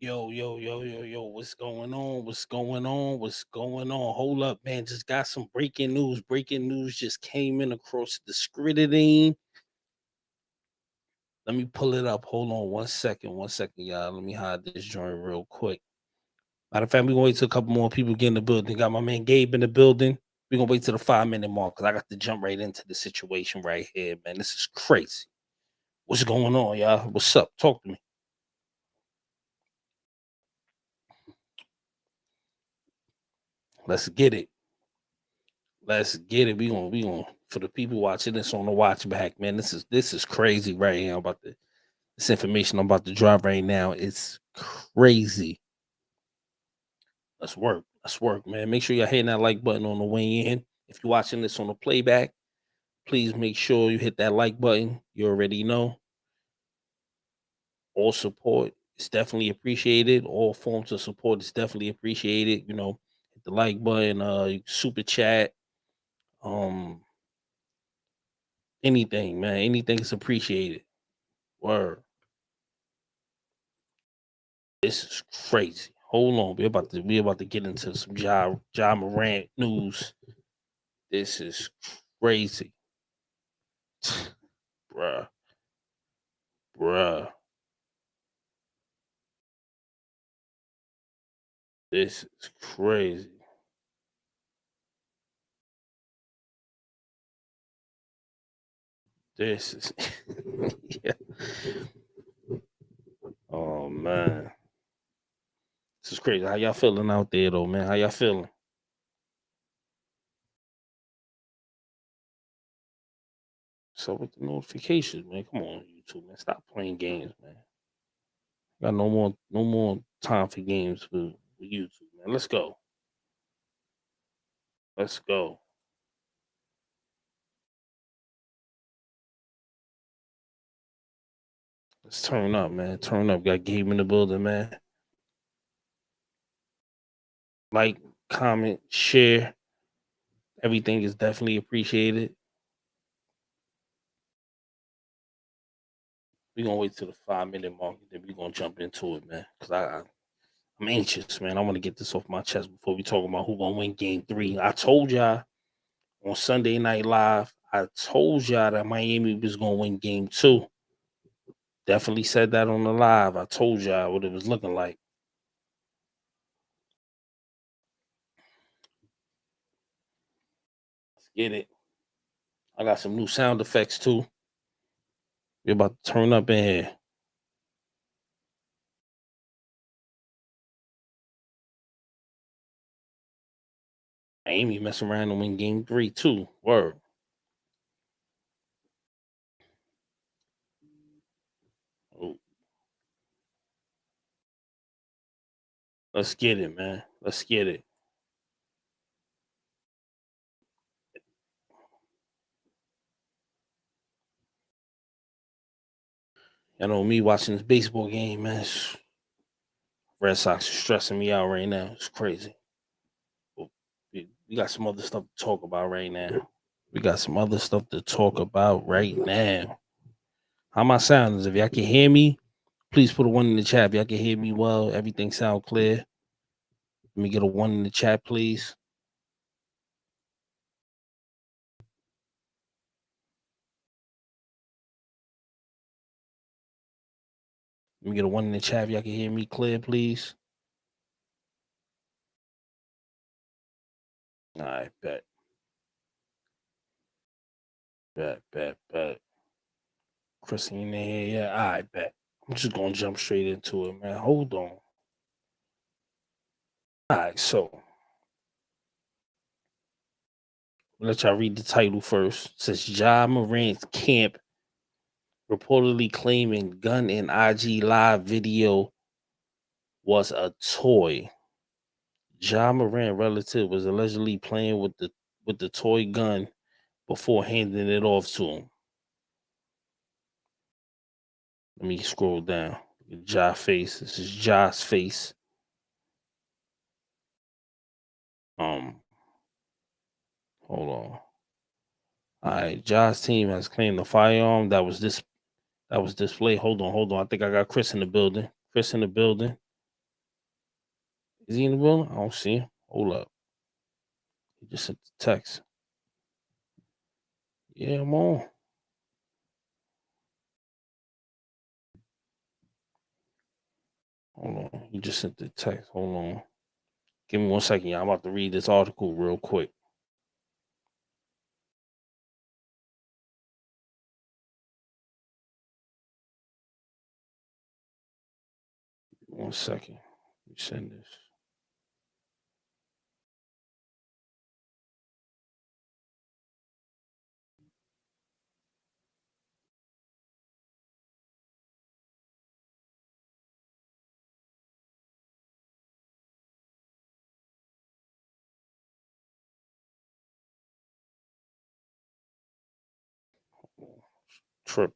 Yo, what's going on? What's going on? What's going on? Hold up, man. Just got some breaking news. Breaking news just came in across the screen. Let me pull it up. Hold on 1 second. 1 second, y'all. Let me hide this joint real quick. Matter of fact, we're gonna wait till a couple more people get in the building. Got my man Gabe in the building. We're gonna wait till the 5 minute mark because I got to jump right into the situation right here, man. This is crazy. What's going on, y'all? What's up? Talk to me. Let's get it. Let's get it. We gonna for the people watching this on the watch back, man. This is crazy right here. About this information I'm about to drop right now. It's crazy. Let's work. Let's work, man. Make sure you're hitting that like button on the way in. If you're watching this on the playback, please make sure you hit that like button. You already know. All support is definitely appreciated. All forms of support is definitely appreciated. Hit the like button, super chat, um, anything, man. Anything is appreciated. Word. This is crazy. Hold on. We about to get into some Ja Morant news. This is crazy. Bruh. Bruh. This is crazy. This is yeah. Oh man. This is crazy. How y'all feeling out there though, man? How y'all feeling? So with the notifications, man. Come on, YouTube, man. Stop playing games, man. Got no more time for games for YouTube, man. Let's go. Let's go. Let's turn up, man. Turn up. Got Gabe in the building, man. Like, comment, share. Everything is definitely appreciated. We're gonna wait till the 5 minute mark, and then we're gonna jump into it, man. Cause I'm anxious, man. I want to get this off my chest before we talk about who gonna win game 3. I told y'all on Sunday Night Live, I told y'all that Miami was gonna win game 2. Definitely said that on the live. I told y'all what it was looking like. Let's get it. I got some new sound effects too. We're about to turn up in here. Amy messing around and win game 3 too. Word. Oh, let's get it, man. Let's get it. You know me watching this baseball game, man. Red Sox are stressing me out right now. It's crazy. But we got some other stuff to talk about right now. We got some other stuff to talk about right now. How my sound is? If y'all can hear me, please put a one in the chat. If y'all can hear me well, everything sound clear. Let me get a one in the chat, please. Let me get a one in the chat. If y'all can hear me clear, please. All right, bet. Bet. Christine in here, yeah. All right, bet. I'm just gonna jump straight into it, man. Hold on. All right, so let y'all read the title first. It says Ja Morant's camp reportedly claiming gun in IG live video was a toy. Ja Morant relative was allegedly playing with the toy gun before handing it off to him. Let me scroll down. Ja face. This is Ja's face. Hold on. All right, Ja's team has claimed the firearm that was displayed. Hold on. I think I got Chris in the building. Chris in the building. Is he in the building? I don't see him. Hold up. He just sent the text. Yeah, I'm on. Hold on. He just sent the text. Hold on. Give me 1 second, y'all. I'm about to read this article real quick. 1 second. You send this. Tripping.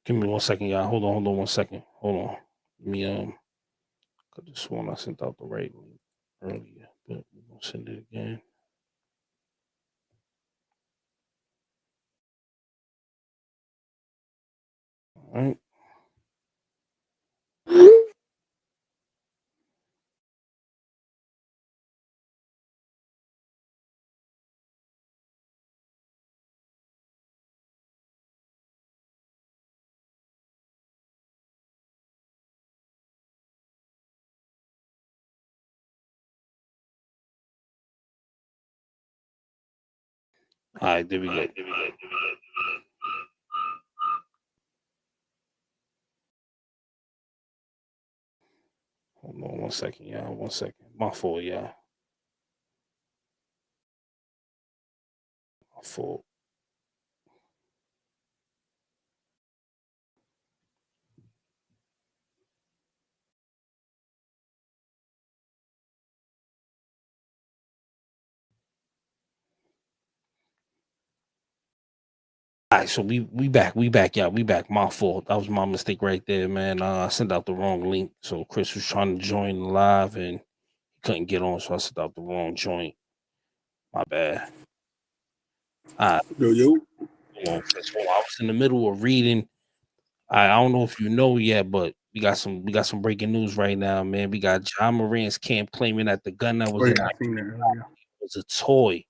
Give me 1 second, y'all. Hold on 1 second. Hold on. Let me could have sworn I sent out the right link earlier, but we're gonna send it again. All right. All right, there we go. Hold on 1 second, y'all. 1 second. My fault, y'all. My fault. All right, so we back, y'all. We back. My fault. That was my mistake right there, man. I sent out the wrong link. So Chris was trying to join live and he couldn't get on, so I sent out the wrong joint. My bad. All right. Yo. Hold on, Chris. Hold on. I was in the middle of reading. I don't know if you know yet, but we got some breaking news right now, man. We got John Moran's camp claiming that the gun that was in I seen that earlier. was a toy.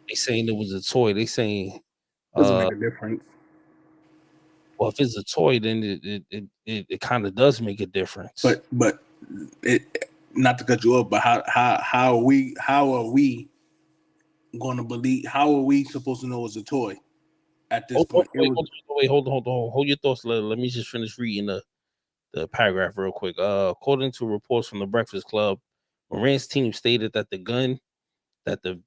They saying it was a toy. They saying Doesn't make a difference. well, if it's a toy, then it kind of does make a difference. But it, not to cut you off, but how are we going to believe? How are we supposed to know it's a toy at this point? Hold on. Hold your thoughts. Let me just finish reading the paragraph real quick. According to reports from the Breakfast Club, Moran's team stated that the gun that the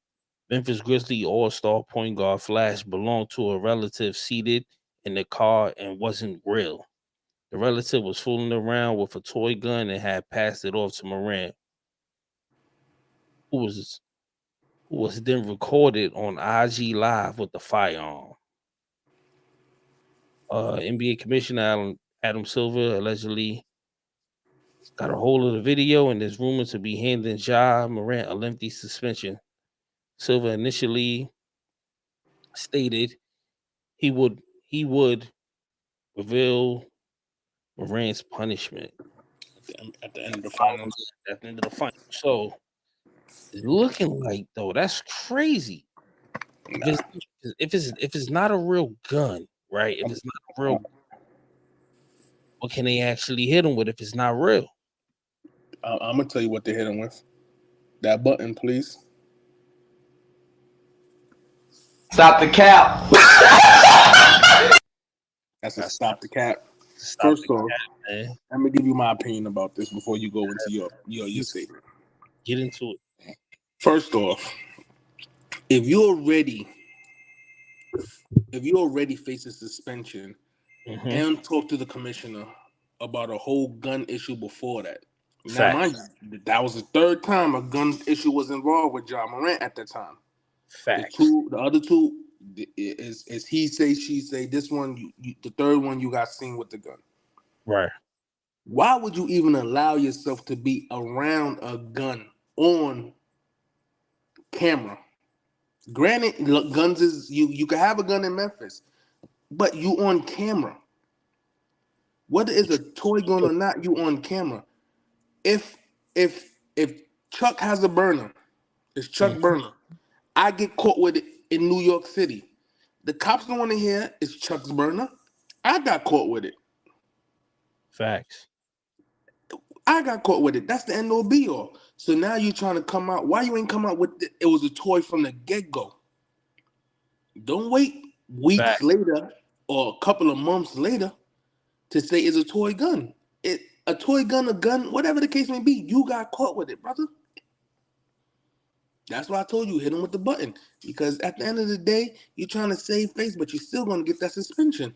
Memphis Grizzlies all-star point guard Flash belonged to a relative seated in the car and wasn't real. The relative was fooling around with a toy gun and had passed it off to Moran, who was then recorded on IG Live with the firearm. NBA Commissioner Adam Silver allegedly got a hold of the video and is rumored to be handing Ja Morant a lengthy suspension. Silver initially stated he would reveal Morant's punishment at the end of the finals. at the end of the final. So it's looking like though that's crazy. Nah. If it's not a real gun, right? If it's not a real, what can they actually hit him with if it's not real? I'm gonna tell you what they hit him with. That button, please. Stop the cap. That's a stop the cap. First off, let me give you my opinion about this before you go into your statement. Get into it. First off, if you already face a suspension and talk to the commissioner about a whole gun issue before that. Now, mind you, that was the third time a gun issue was involved with John Morant at that time. Facts. The other two is he say, she say. This one, the third one, you got seen with the gun. Right. Why would you even allow yourself to be around a gun on camera? Granted, look, guns is you can have a gun in Memphis, but you on camera. Whether it's a toy gun or not, you on camera. If if Chuck has a burner, it's Chuck Mhm. burner. I get caught with it in New York City. The cops don't want to hear it's Chuck's burner. I got caught with it. Facts. I got caught with it. That's the end all be all. So now you trying to come out. Why you ain't come out with it was a toy from the get go? Don't wait weeks Fact. later or a couple of months later to say it's a toy gun. A toy gun, a gun, whatever the case may be. You got caught with it, brother. That's why I told you hit him with the button, because at the end of the day, you're trying to save face, but you're still gonna get that suspension.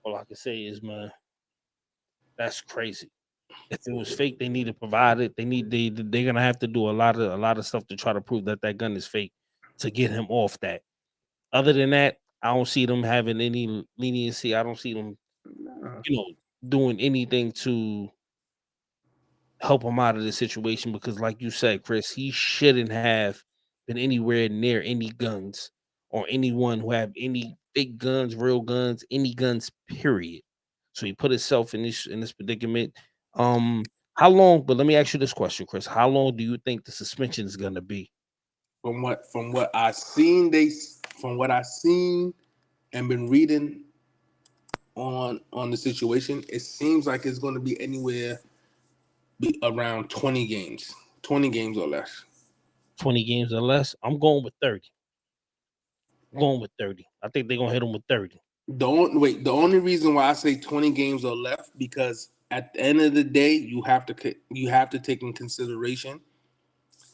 All I can say is, man, that's crazy. If it was fake, they need to provide it. They're gonna have to do a lot of stuff to try to prove that gun is fake to get him off that. Other than that, I don't see them having any leniency. I don't see them, Nah. doing anything to help him out of the situation, because, like you said, Chris, he shouldn't have been anywhere near any guns or anyone who have any fake guns, real guns, any guns, period. So he put himself in this predicament. How long? But let me ask you this question, Chris. How long do you think the suspension is gonna be? From what I seen, from what I seen and been reading on the situation, it seems like it's going to be anywhere around 20 games, 20 games or less. 20 games or less? I'm going with 30. I'm going with 30. I think they're gonna hit him with 30. The only reason why I say 20 games or left, because at the end of the day, you have to take in consideration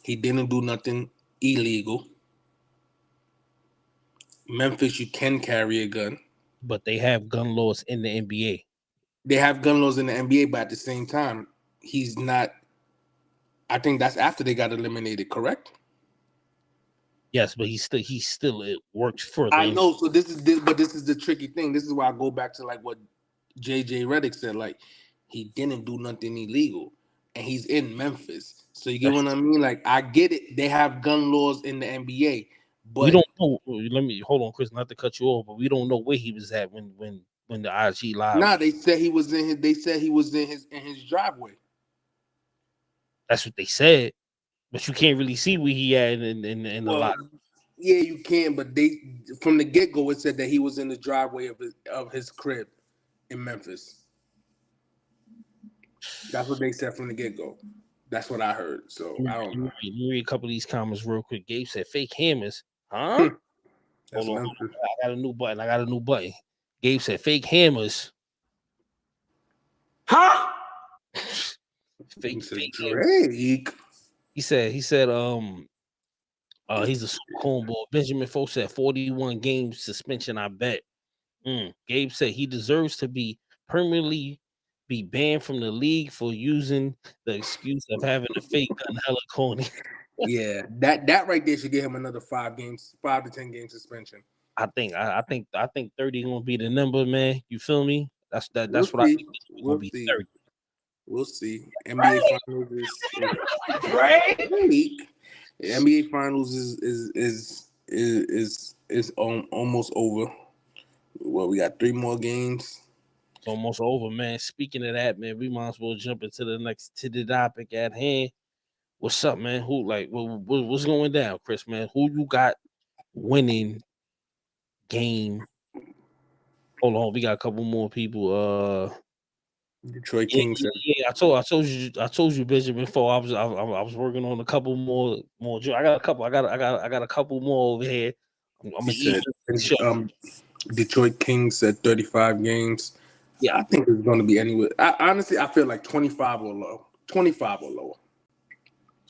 he didn't do nothing illegal. Memphis, you can carry a gun. But they have gun laws in the NBA. They have gun laws in the NBA, but at the same time, he's not. I think that's after they got eliminated, correct? Yes, but he still it works for the I NBA. know. So this is the tricky thing. This is why I go back to like what JJ Redick said. Like, he didn't do nothing illegal, and he's in Memphis. So you get what I mean? Like, I get it. They have gun laws in the NBA, We but don't know. Let me hold on, Chris. Not to cut you off, but we don't know where he was at when the IG live. nah, they said he was in his. They said he was in his driveway. That's what they said, but you can't really see where he at in the lot. Yeah, you can, but they from the get go it said that he was in the driveway of his crib in Memphis. That's what they said from the get go. That's what I heard. So I don't know. Let me read a couple of these comments real quick. Gabe said, "Fake hammers, huh?" That's Hold on, Memphis. I got a new button. Gabe said, "Fake hammers, Huh? fake hammers." Drake. He said, he's a cornball. Benjamin Folk said 41 games suspension. I bet. Gabe said he deserves to be permanently be banned from the league for using the excuse of having a fake gun. Hella corny. Yeah, that right there should give him another 5 to 10 game suspension. I think 30 gonna be the number, man. You feel me? That's We'll what I see. think. It's gonna We'll be see. 30. We'll see. NBA Finals Right? NBA Finals is almost over. Well, we got 3 more games. It's almost over, man. Speaking of that, man, we might as well jump into the topic at hand. What's up, man? What's going down, Chris, man? Who you got winning game? Hold on, we got a couple more people. Detroit Kings. Yeah. I told you, Benjamin. Before I was working on a couple more. I got a couple more over here. I'm gonna eat. Detroit Kings said 35 games. Yeah, I think it's going to be anywhere. Honestly, I feel like 25 or low. 25 or lower.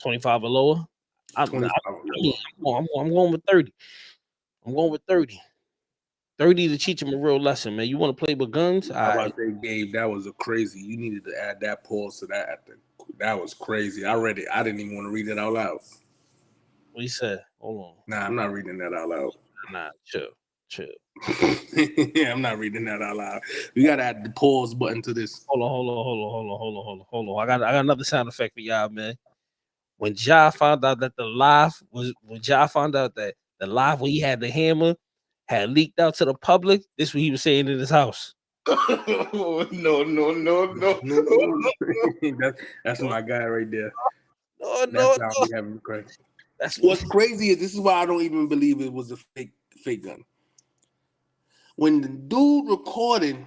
25 or lower. 25 or lower. I'm going with 30. I'm going with 30. 30 to teach him a real lesson, man. You want to play with guns? I was about to say, Gabe, that was a crazy. You needed to add that pause to that. That was crazy. I read it. I didn't even want to read it out loud. What he said? Hold on. Nah, I'm not reading that out loud. Nah, chill. Yeah, I'm not reading that out loud. We gotta add the pause button to this. Hold on. I got another sound effect for y'all, man. when Ja found out that the live was when Ja found out that the live where he had the hammer had leaked out to the public, this is what he was saying in his house. No. That's my guy right there. No. We having crazy. That's What's crazy is this is why I don't even believe it was a fake gun. When the dude recording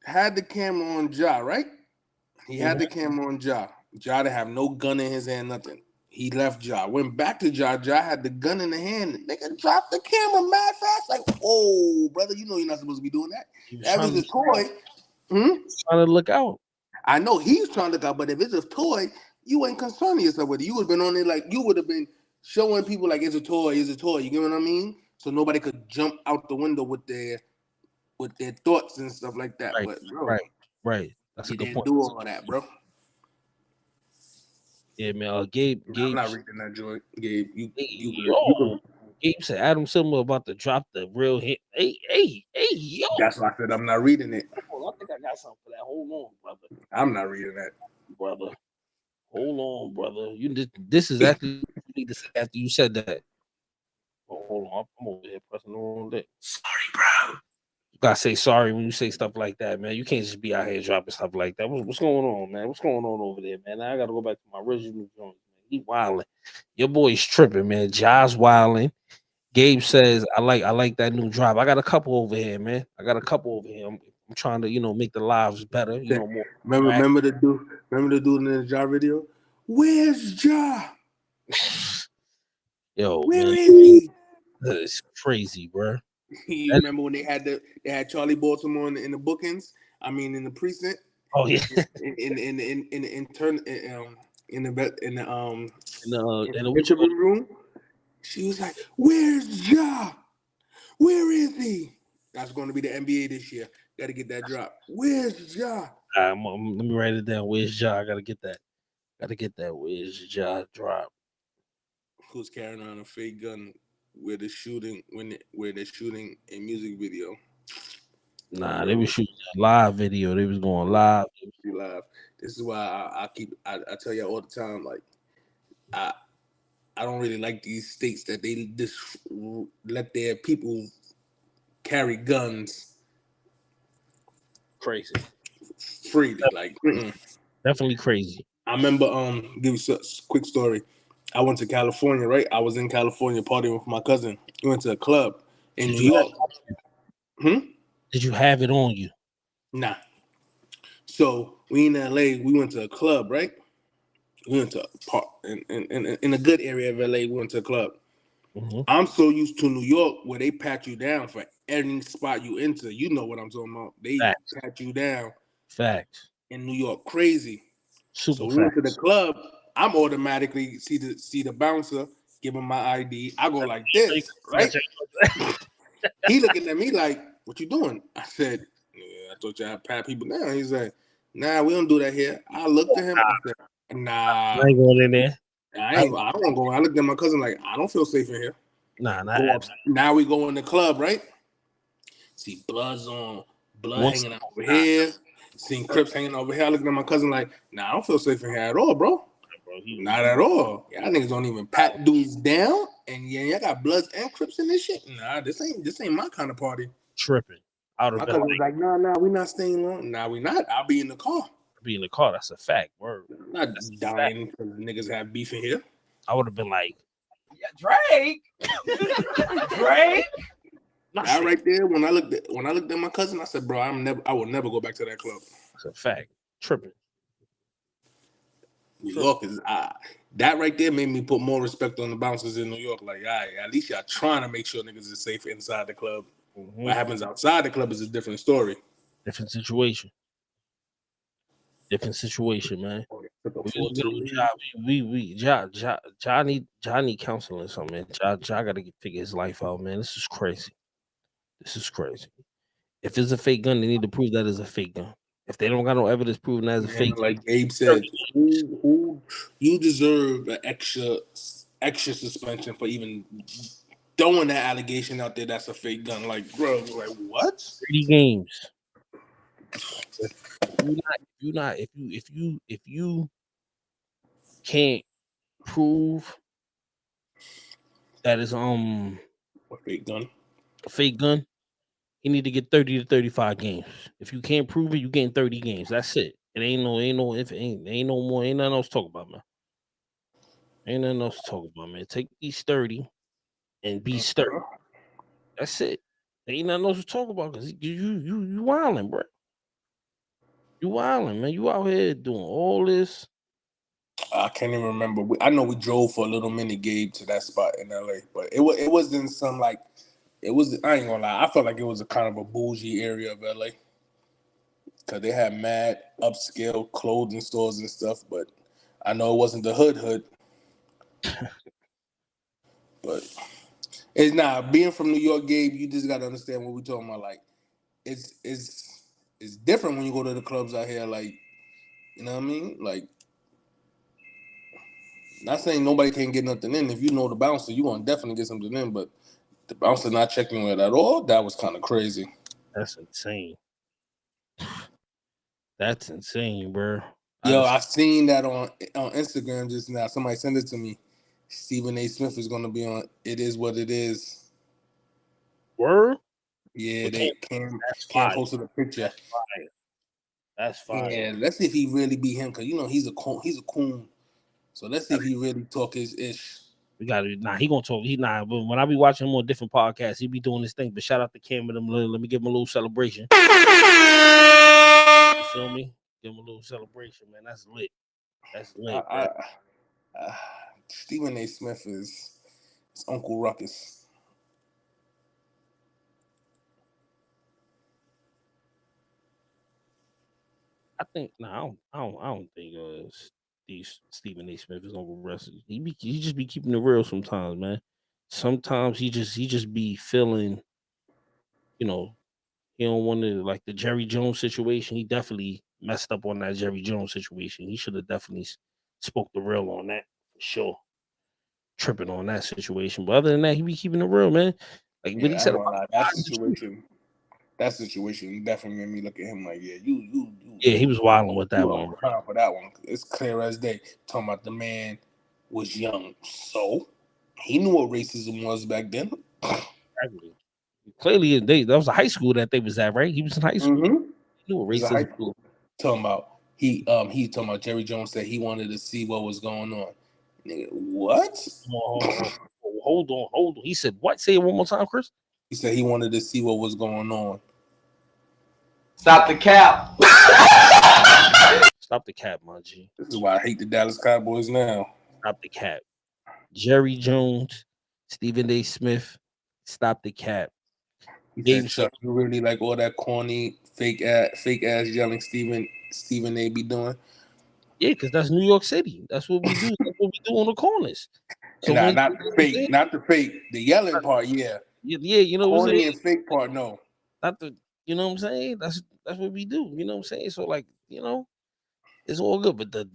had the camera on Ja, right? He had the camera on Ja. Ja to have no gun in his hand, nothing. He left Ja. Went back to Ja. Ja had the gun in the hand. Nigga dropped the camera mad fast. Like, whoa, brother, you know you're not supposed to be doing that. That was a toy. Trying to look out. I know he's trying to look out, but if it's a toy, you ain't concerning yourself with it. You would have been on it like you would have been showing people like it's a toy, it's a toy. You get what I mean? So nobody could jump out the window with their thoughts and stuff like that. Right, but bro, right. That's a good point. Do all that, bro. Yeah, man. Gabe. I'm not reading that joint. Gabe, Gabe said Adam Silver about to drop the real hit. Hey, yo. That's why I said I'm not reading it. I think I got something for that. Hold on, brother. I'm not reading that, brother. Hold on, brother. This is actually what you need to say after you said that. Oh, hold on, I'm over here pressing the wrong thing. Sorry, bro. You gotta say sorry when you say stuff like that, man. You can't just be out here dropping stuff like that. What's going on, man? What's going on over there, man? Now I gotta go back to my original joint, man. He wilding. Your boy's tripping, man. Ja's wilding. Gabe says, I like that new drop. I got a couple over here, man. I'm trying to, make the lives better. More. Remember the dude in the Ja video? Where's Ja? Yo, where man, is he? It's crazy, bro. You remember when they had Charlie Baltimore in the bookings? I mean, in the precinct. Oh yeah. In the room. She was like, "Where's Ja? Where is he?" That's going to be the NBA this year. Got to get that drop. Where's Ja? Let me write it down. Where's Ja? I gotta get that. Where's Ja drop? Who's carrying around a fake gun where they're shooting a music video? Nah, they were shooting a live video. They was going live. This is why I tell you all the time, like I don't really like these states that they just let their people carry guns crazy freely. Like definitely crazy. I remember give you a quick story. I went to California, right? I was in California partying with my cousin. We went to a club in New York. Did you have it on you? Nah. So we in LA, we went to a club, right? We went to a park in a good area of LA. We went to a club. Mm-hmm. I'm so used to New York where they pat you down for any spot you enter. You know what I'm talking about. They pat you down. Facts. In New York, crazy. Super. So we went to the club. I'm automatically see the bouncer, give him my ID. I go like this, right? He looking at me like, "What you doing?" I said, "Yeah, I thought y'all pat people down." He said, "Nah, we don't do that here." I looked at him. I said, "Nah, I ain't going in there. I don't go." I looked at my cousin like, "I don't feel safe in here." Nah. Now we go in the club, right? See blood hanging out over here. Seen Crips hanging over here. I looked at my cousin like, "Nah, I don't feel safe in here at all, bro. Not at all. Y'all niggas don't even pat dudes down, and y'all got Bloods and Crips in this shit. Nah, this ain't my kind of party." Tripping. My cousin was like, "Nah, we not staying long. Nah, we not. I'll be in the car. That's a fact. Word. I'm not dying because niggas have beef in here." I would have been like, "Yeah, Drake." Drake. That right there. When I looked at my cousin, I said, "Bro, I will never go back to that club." That's a fact. Tripping. New York is that right there made me put more respect on the bouncers in New York. Like, at least y'all trying to make sure niggas is safe inside the club. Mm-hmm. What happens outside the club is a different story. Different situation, man. Johnny counseling something, man. Ja gotta figure his life out, man. This is crazy. If it's a fake gun, they need to prove that it's a fake gun. If they don't got no evidence proving that it's a fake gun, like Gabe said, who you deserve an extra suspension for even throwing that allegation out there that's a fake gun. Like, bro, like what? 30 games. If you can't prove that is a fake gun. a fake gun, he need to get 30 to 35 games. If you can't prove it, you getting 30 games. That's it. It ain't no if ain't no more, ain't nothing else to talk about, man. Ain't nothing else to talk about, man. Take these 30 and be sturdy. That's it. Ain't nothing else to talk about because you wilding, bro. You wilding, man. You out here doing all this. I can't even remember. I know we drove for a little mini Gabe to that spot in LA, but it wasn't some like it was. I ain't gonna lie. I felt like it was a kind of a bougie area of LA because they had mad upscale clothing stores and stuff. But I know it wasn't the hood. But it's not being from New York, Gabe. You just got to understand what we're talking about. Like it's different when you go to the clubs out here. Like you know what I mean? Like. Not saying nobody can't get nothing in. If you know the bouncer, you're gonna definitely get something in. But the bouncer not checking it at all, that was kind of crazy. That's insane. That's insane, bro. Yo, I seen that on Instagram just now. Somebody sent it to me. Stephen A. Smith is gonna be on It Is What It Is. Word? Yeah, they Cam posted a picture. That's fire. Yeah, let's see if he really be him, because you know he's a coon. So let's see if he really talk his ish. We got to he gonna talk. But when I be watching him on different podcasts, he be doing this thing. But shout out to Cam with him. Let me give him a little celebration. You feel me? Give him a little celebration, man. That's lit. That's lit. Stephen A. Smith is Uncle Ruckus. I think I don't think Stephen A. Smith is Uncle Russ. He just be keeping it real sometimes, man. Sometimes he just be feeling, you know, he don't want to like the Jerry Jones situation. He definitely messed up on that Jerry Jones situation. He should have definitely spoke the real on that for sure. Tripping on that situation, but other than that, he be keeping it real, man. Like what he said about that situation definitely made me look at him like, yeah, you. Yeah, he was wilding with that one. For that one, it's clear as day. Talking about the man was young, so he knew what racism was back then. Exactly. Clearly, that was a high school that they was at, right? He was in high school. Mm-hmm. He knew what racism. High school. Talking about he talking about Jerry Jones said he wanted to see what was going on. Nigga, what? Hold on. He said what? Say it one more time, Chris. He said he wanted to see what was going on. Stop the cap. Stop the cap, my G. This is why I hate the Dallas Cowboys now. Stop the cap. Jerry Jones, Stephen A. Smith, stop the cap. He said, Chuck, you really like all that corny, fake ass yelling Stephen A. be doing? Yeah, because that's New York City. That's what we do. That's what we do on the corners. So not the fake, the yelling part, yeah. Yeah, you know what I'm saying? And fake part, no. Not the, you know what I'm saying? That's what we do. You know what I'm saying? So like, you know, it's all good. But the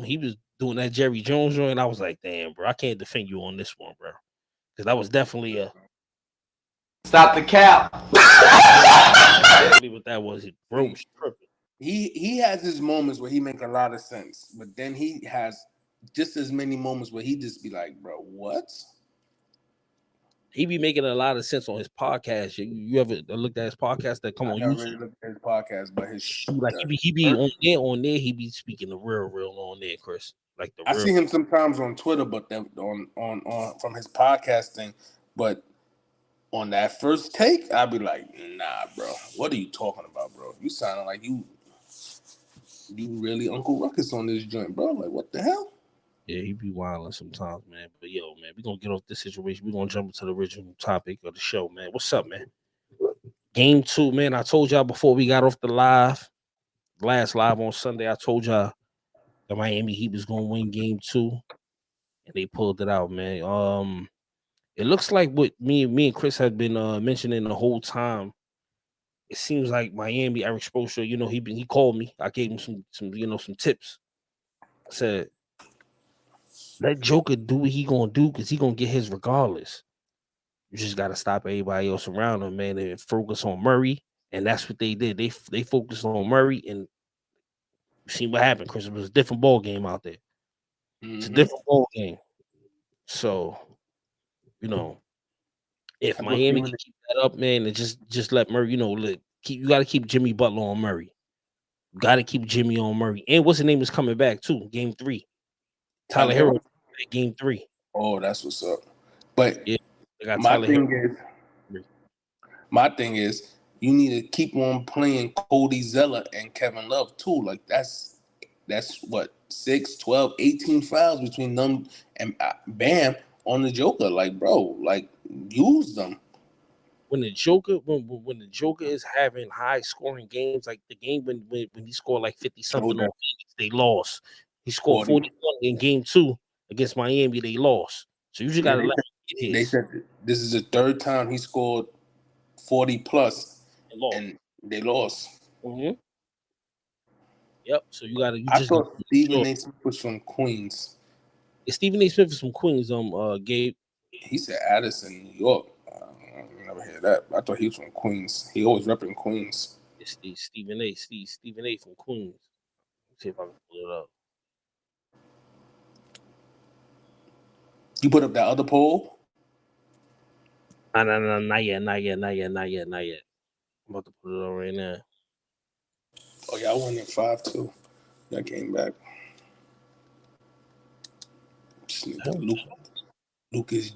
he was doing that Jerry Jones joint, I was like, damn, bro, I can't defend you on this one, bro. Because that was definitely a stop the cap. What that was, it broke tripping. He has his moments where he make a lot of sense, but then he has just as many moments where he just be like, bro, what? He be making a lot of sense on his podcast. You ever looked at his podcast that come on YouTube? Really looked at his podcast, but his like he be on there. He be speaking the real on there, Chris. Like the I see him sometimes on Twitter, but then on from his podcasting, but on that first take, I'd be like, nah, bro, what are you talking about, bro? You sounding like you really Uncle Ruckus on this joint, bro. Like, what the hell? Yeah, he be wilding sometimes, man. But yo, man, we're gonna get off this situation. We're gonna jump into the original topic of the show, man. What's up, man? Game 2, man. I told y'all before we got off the last live on Sunday, I told y'all the Miami Heat was gonna win game 2, and they pulled it out, man. It looks like what me and Chris had been mentioning the whole time. It seems like Miami, Eric Spoelstra, you know, he called me. I gave him some tips. I said, let Joker do what he gonna do because he gonna get his regardless. You just gotta stop everybody else around him, man, and focus on Murray. And that's what they did. They focused on Murray, and you see what happened, Chris. It was a different ball game out there. It's a different ball game. So, if Miami can keep that up, man, and just let Murray, you got to keep Jimmy Butler on Murray. You got to keep Jimmy on Murray. And what's the name is coming back too? Game 3. Tyler Hero Game 3. Oh, that's what's up. But yeah, my thing is, you need to keep on playing Cody Zeller and Kevin Love too. Like that's what 6, 12, 18 fouls between them and Bam on the Joker. Like, bro, like use them. When the Joker is having high scoring games, like the game when he scored like 50 something on Phoenix, they lost. He scored 41 in game 2 against Miami, they lost. So you just gotta let him get his. They said this is the third time he scored 40 plus and they lost. Mm-hmm. Yep. So you gotta. I thought Stephen A. Smith was from Queens. Yeah, Stephen A. Smith is from Queens. Gabe. He said Addison, New York. I never heard that. I thought he was from Queens. He always repping Queens. It's Stephen A. from Queens. Let's see if I can pull it up. You put up that other poll? No, not yet. I'm about to put it on right now. Oh, yeah, I won in 5-2. I came back. Lucas,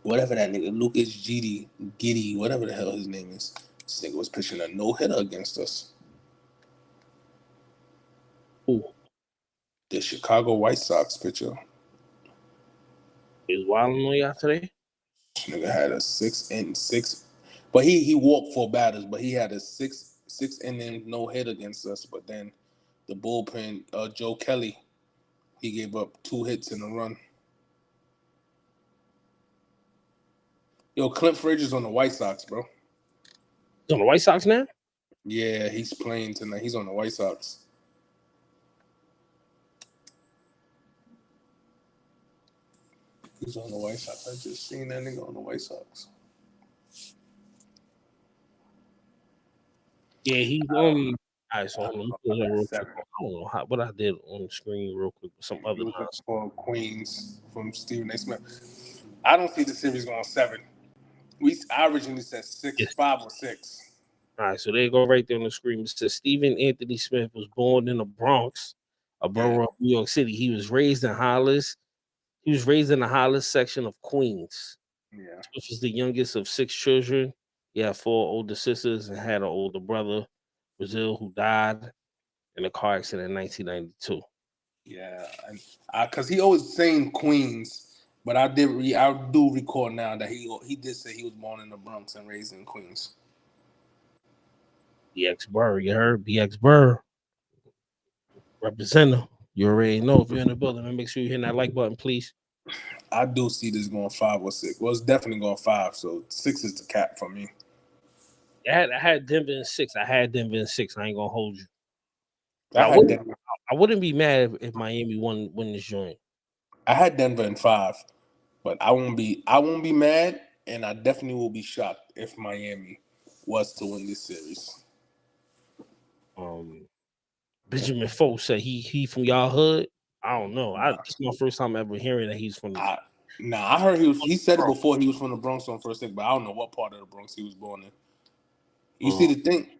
whatever that nigga, Lucas Giddy, whatever the hell his name is. This nigga was pitching a no-hitter against us. Who? The Chicago White Sox pitcher. He was wilding on y'all today? This nigga had a 6-6, but he walked 4 batters, but he had a 6 inning no-hit against us. But then the bullpen, Joe Kelly, he gave up 2 hits and a run. Yo, Clint Frazier's on the White Sox, bro. He's on the White Sox now? Yeah, he's playing tonight. He's on the White Sox. He's on the White Sox. I just seen that nigga on the White Sox. Yeah, he's on. All right, so let me pull that real quick. I don't know what I did on the screen real quick with some other nonsense. For Queens from Stephen A. Smith. I don't see the series going 7. I originally said 6, 5 or 6. All right, so there you go right there on the screen. It says Stephen Anthony Smith was born in the Bronx, a borough of New York City. He was raised in Hollis. He was raised in the Hollis section of Queens. Yeah. Smith was the youngest of 6 children. He had 4 older sisters and had an older brother, Brazil, who died in a car accident in 1992. Yeah, because he always saying Queens, but I do recall now that he did say he was born in the Bronx and raised in Queens. BX Burr, you heard? BX Burr. Representative. You already know if you're in the building, and make sure you hit that like button, please. I do see this going 5 or 6. Well, it's definitely going 5, so 6 is the cap for me. I had Denver in 6. I ain't gonna hold you. I wouldn't be mad if Miami won this joint. I had Denver in 5, but I won't be mad, and I definitely will be shocked if Miami was to win this series. Benjamin Foe said he from y'all hood. I don't know. This is my first time ever hearing that he's from. I heard he said it before he was from the Bronx on first take, but I don't know what part of the Bronx he was born in. You see the thing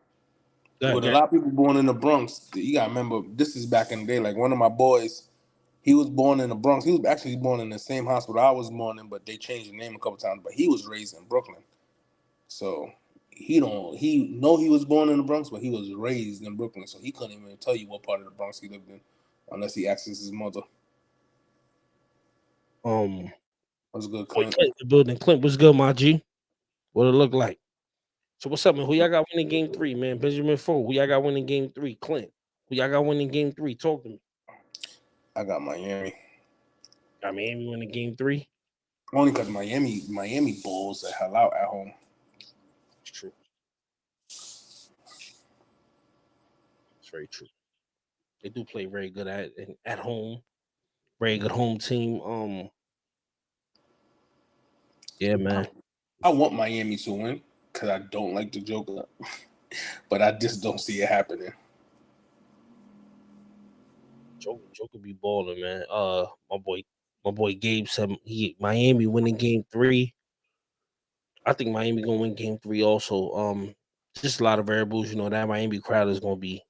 with a lot of people born in the Bronx, you gotta remember this is back in the day. Like one of my boys, he was born in the Bronx. He was actually born in the same hospital I was born in, but they changed the name a couple times. But he was raised in Brooklyn, so he was born in the Bronx, but he was raised in Brooklyn, so he couldn't even tell you what part of the Bronx he lived in unless he asked his mother. What's good, Clint? The building, Clint. What's good, my G? What it look like? So what's up, man? Who y'all got winning game 3, man? Benjamin Foe. Who y'all got winning game 3? Clint. Who y'all got winning game 3? Talk to me. I got Miami. Got Miami winning game 3? Only because Miami balls the hell out at home. It's true. It's very true. They do play very good at home. Very good home team. Yeah, man. I want Miami to win because I don't like the Joker, but I just don't see it happening. Joker be balling, man. My boy Gabe said Miami winning game 3. I think Miami gonna win game 3 also. Just a lot of variables, that Miami crowd is gonna be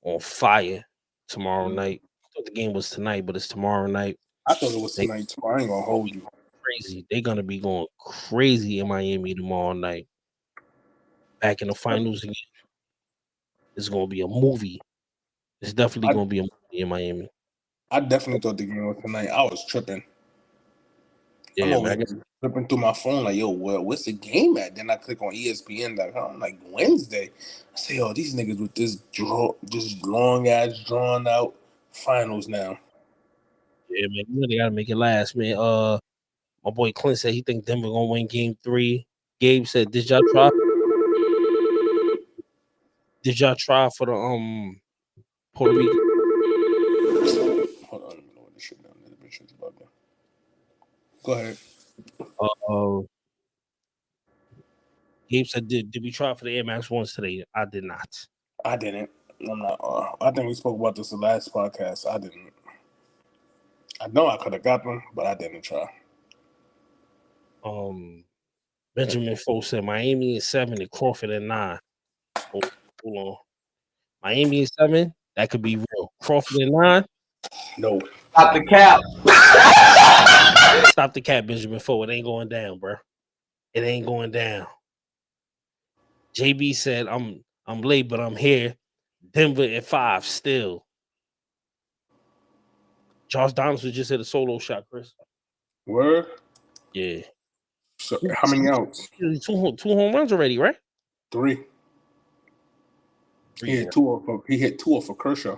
on fire tomorrow night. I thought the game was tonight, but it's tomorrow night. I thought it was tonight too. I ain't gonna hold you. Crazy. They're gonna be going crazy in Miami tomorrow night. Back in the finals again. It's gonna be a movie. It's definitely gonna be a movie in Miami. I definitely thought the game was tonight. I was tripping. Yeah, I'm flipping through my phone like, yo, what's the game at? Then I click on ESPN.com. I'm like, Wednesday. I say, oh, these niggas with this long ass drawn out finals now. Yeah, man, you really gotta make it last, man. My boy Clint said he think Denver gonna win game 3. Gabe said, Did y'all try for the Puerto Rico? Hold on, let me know what this shit down there. This shit's about there. Go ahead. Gabe said, Did we try for the Air Max 1s today? I did not. I didn't. I'm not. I think we spoke about this the last podcast. I didn't. I know I could have got them, but I didn't try. Benjamin Foe said Miami is 7 and Crawford at 9. Hold on. Miami is 7. That could be real. Crawford at 9. No. Stop the cap. Stop the cap, Benjamin Foe. It ain't going down, bro. It ain't going down. JB said I'm late, but I'm here. Denver at 5 still. Josh Donaldson just hit a solo shot, Chris. Word? Yeah. So how many outs? Two home runs already, right? 3. He hit 2 off of Kershaw.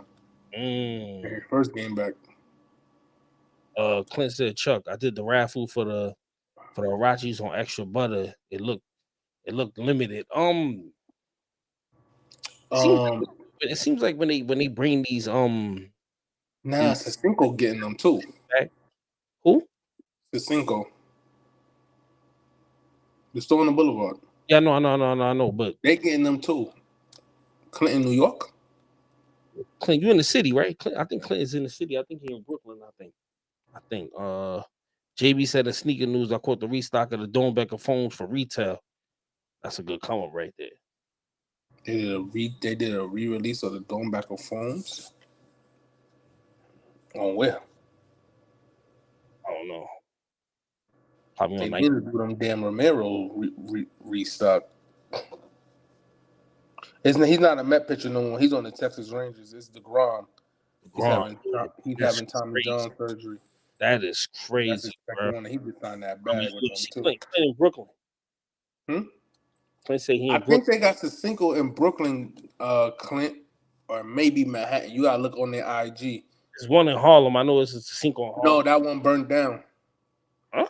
His first game back. Clint said, Chuck, I did the raffle for the Arachis on extra butter. It looked limited. It seems like when they bring these Cinco getting them too. Back. Who? Cinco. The store on the boulevard. Yeah, no, but they getting them too. Clinton, New York. Clint, you in the city, right? I think Clinton's in the city. I think he's in Brooklyn. I think. JB said in sneaker news, I caught the restock of the Dornbecker phones for retail. That's a good come up right there. They did a re-release of the Dornbecker phones. On where? I don't know. Probably they on need to do them damn Romero restock. He's not a Met pitcher no more. He's on the Texas Rangers. It's DeGrom. He's having Tommy John surgery. That is crazy. That's his second one. He just signed that bag with them too. Clint in Brooklyn. Clint say he in Brooklyn. Think they got Cinco in Brooklyn, Clint, or maybe Manhattan. You gotta look on their IG. There's one in Harlem. I know it's Cinco in Harlem. No, that one burned down. Huh?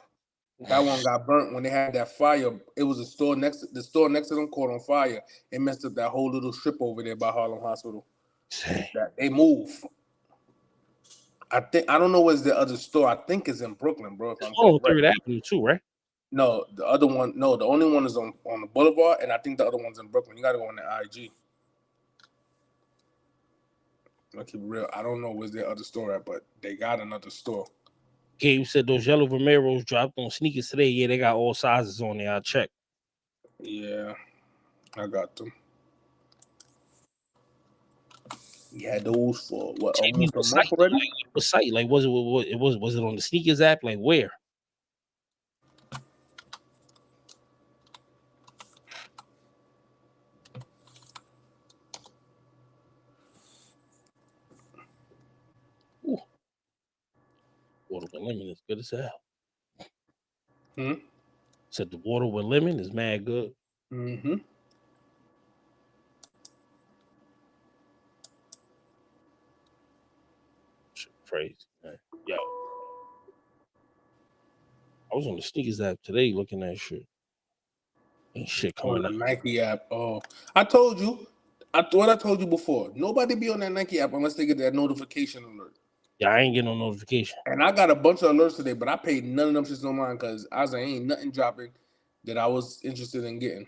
That one got burnt when they had that fire. It was the store next to them caught on fire. It messed up that whole little strip over there by Harlem Hospital. They move. I don't know where's the other store. I think it's in Brooklyn, bro. On 3rd Avenue too, right? No, the other one. No, the only one is on the boulevard, and I think the other one's in Brooklyn. You got to go on the IG. I'll keep it real. I don't know where's their other store at, but they got another store. Gabe said those yellow Romeros dropped on sneakers today. Yeah, they got all sizes on there. I'll check. Yeah, I got them. You had those for what? Almost a month already. What site? Like, was it on the sneakers app? Like, where? Ooh. Water with lemon is good as hell. Said the water with lemon is mad good. Shit, crazy, man. Yo. I was on the sneakers app today looking at shit. Ain't shit coming on the Nike app. Oh, I told you. What I told you before. Nobody be on that Nike app unless they get that notification alert. Yeah, I ain't getting no notification. And I got a bunch of alerts today, but I paid none of them shits on mine because I was like, ain't nothing dropping that I was interested in getting.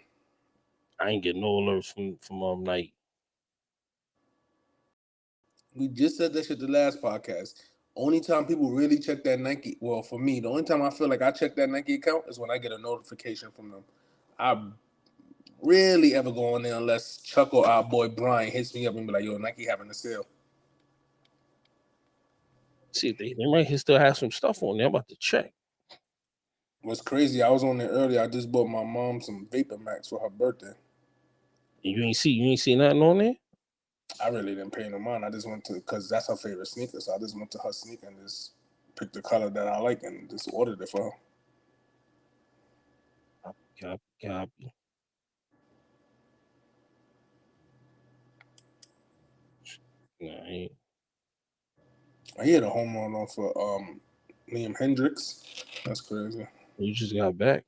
I ain't getting no alerts from Nike. We just said that shit the last podcast. Only time people really check that Nike, well, for me, the only time I feel like I check that Nike account is when I get a notification from them. I rarely ever go on there unless Chuck or our boy Brian hits me up and be like, "Yo, Nike having a sale." See, they might still have some stuff on there. I'm about to check. What's crazy, I was on there earlier. I just bought my mom some Vapor Max for her birthday. You ain't see nothing on there? I really didn't pay no mind. I just went to, because that's her favorite sneaker. So I just went to her sneaker and just picked the color that I like and just ordered it for her. Copy. Nah, I had a home run off for Liam Hendricks. That's crazy. You just got back.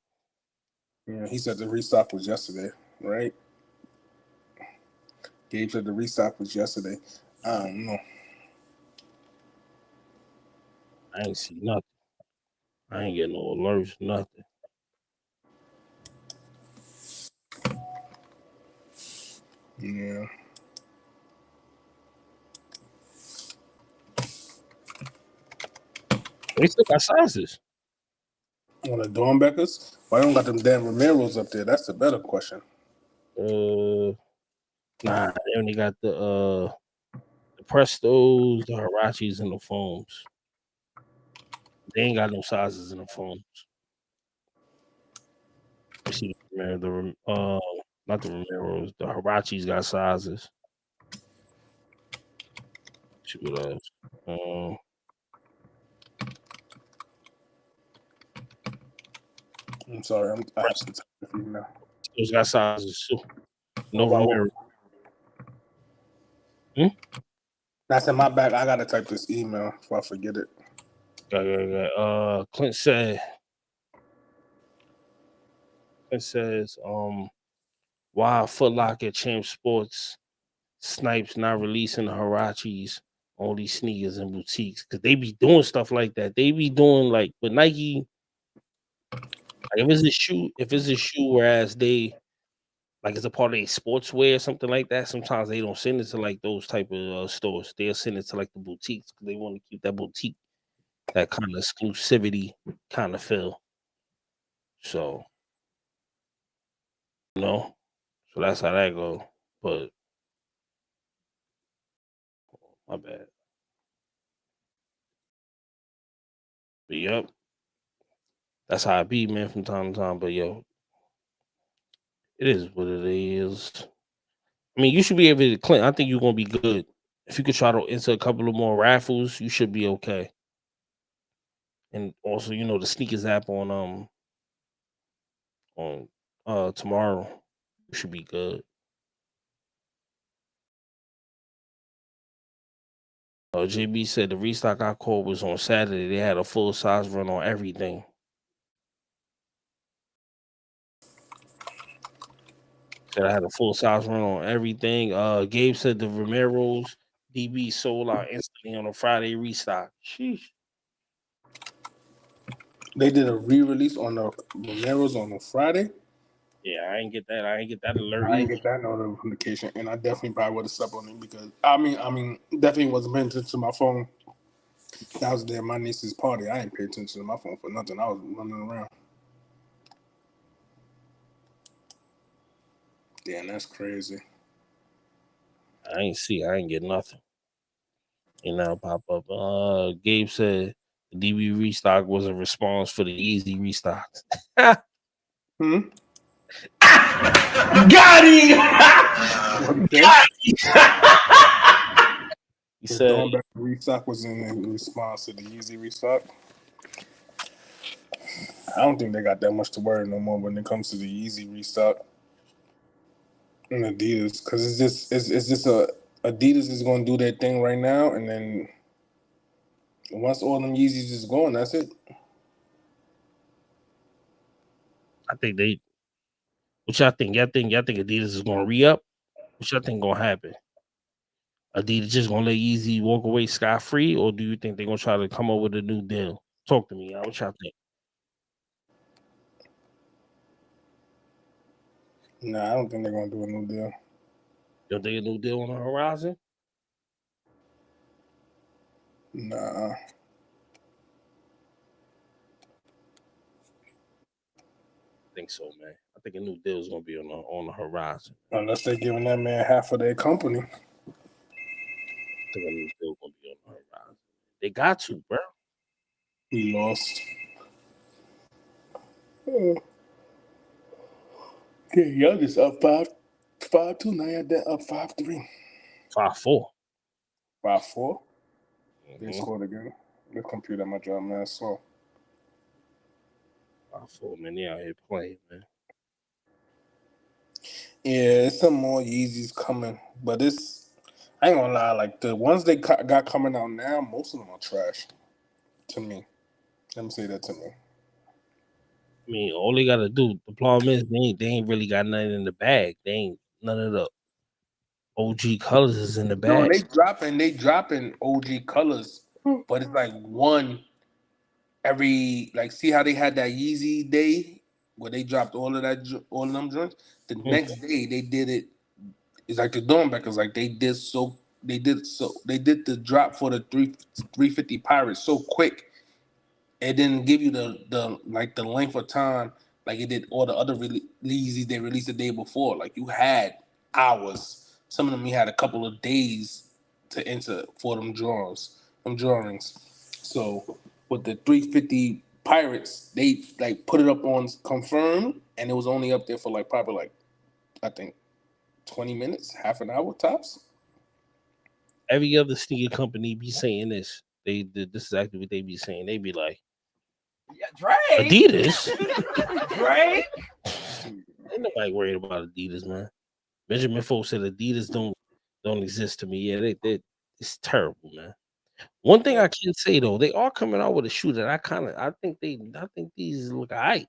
Yeah, he said the restock was yesterday, right? Gabe said the restock was yesterday. I don't know. I ain't see nothing. I ain't getting no alerts, nothing. Yeah. They still got sizes. On the Dornbeckers? Why don't got them damn Romeros up there? That's the better question. Nah, they only got the Prestos, the Hirachis, and the foams. They ain't got no sizes in the foams. You see not the Romeros, the Hirachis got sizes. See what else? I'm sorry, I have some time for you now. Those got sizes too. No Romero. That's in my bag. I gotta type this email before I forget it. Clint says, why Foot Locker, Champ Sports, Snipes not releasing the Hirachis, only sneakers and boutiques? Because they be doing stuff like that. They be doing like with Nike. Like if it's a shoe, whereas they like it's a part of a sportswear or something like that, sometimes they don't send it to like those type of stores. They'll send it to like the boutiques because they want to keep that boutique, that kind of exclusivity kind of feel. So, so that's how that go. But my bad. But yep. That's how I be, man, from time to time. But yo, it is what it is. I mean, you should be able to Clint. I think you're gonna be good. If you could try to enter a couple of more raffles, you should be okay. And also, the sneakers app on tomorrow, you should be good. JB said the restock I called was on Saturday. They had a full size run on everything. Said I had a full size run on everything. Gabe said the Romero's DB sold out instantly on a Friday restock. Sheesh. They did a re-release on the Romeros on a Friday. Yeah, I ain't get that. I ain't get that alert. I didn't get that notification, and I definitely probably would have slept on it because I mean, definitely wasn't paying attention to my phone. That was there, my niece's party. I ain't paying attention to my phone for nothing. I was running around. Damn, that's crazy. I ain't get nothing. And now pop up. Gabe said the DB restock was a response for the easy restocks. Got him! Got He said the restock was in response to the Yeezy restock. I don't think they got that much to worry no more when it comes to the Yeezy restock and Adidas, because it's just Adidas is going to do their thing right now, and then once all them Yeezys is gone, that's it. I think what y'all think? Y'all think Adidas is gonna re-up? What y'all think gonna happen? Adidas just gonna let Yeezy walk away scot-free, or do you think they're gonna try to come up with a new deal? Talk to me. What y'all think? Nah, I don't think they're gonna do a new deal. You think a new deal on the horizon? Nah. I think so, man. I think a new deal is gonna be on the horizon. Unless they're giving that man half of their company. I think a new deal gonna be on the horizon. They got to, bro. He lost. Okay, y'all just up 5-2. Now you're down up 5-3. 5-4. 5-4. They Mm-hmm. scored again. The computer my job, man. So 5-4, man. They out here playing, man. yeah, it's some more Yeezys coming, but I ain't gonna lie. Like the ones they got coming out now, most of them are trash. To me, let me say that to me. I mean, all they gotta do. The problem is they ain't really got nothing in the bag. They ain't none of the OG colors is in the No, bag. they dropping OG colors, but it's like one every like. See how they had that Yeezy day where they dropped all of them joints. The next day they did it. It's like the Dornbeckers, like they did the drop for the 350 Pirates so quick. It didn't give you the like the length of time like it did all the other releases they released the day before. Like you had hours. Some of them you had a couple of days to enter for them drawings. So with the 350 Pirates, they like put it up on confirmed, and it was only up there for like probably like I think 20 minutes, half an hour tops. Every other sneaker company be saying this. This is exactly what they be saying. They be like, Yeah, Drake. Adidas. Drake. Ain't nobody worried about Adidas, man. Benjamin Folk said Adidas don't exist to me. Yeah, they it's terrible, man. One thing I can say though, they are coming out with a shoe that I think these look alright.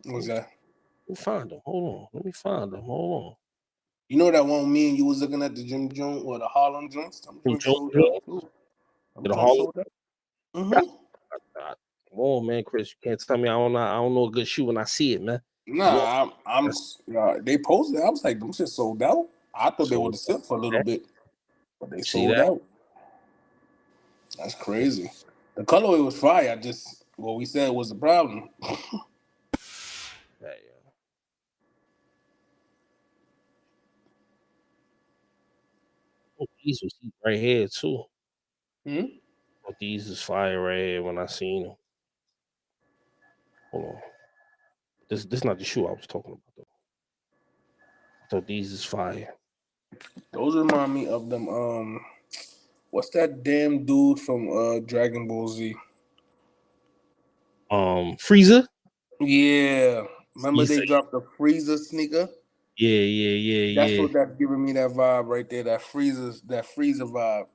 What's that? Let me find them. Hold on. Let me find them. Hold on. You know that one me and you was looking at the Jim Jones or the Harlem joints? Them From joints Joe sold out Jones too. Them to the joints Harlem. sold out. Mm-hmm. Come on, man, Chris. You can't tell me I don't know a good shoe when I see it, man. Nah, they posted. I was like, them shit sold out. I thought they So would have sit for a little bit, but they see sold that? out. That's crazy. The colorway was fire. Just what we said was the problem. Yeah. Oh, these was heat right here too. Hmm? Oh, these is fire right here when I seen them. Hold on. This not the shoe I was talking about though. So these is fire. Those remind me of them. What's that damn dude from Dragon Ball Z? Freezer? Yeah, remember You they say dropped the Freezer sneaker. That's yeah. what that's giving me that vibe right there. That freezer vibe.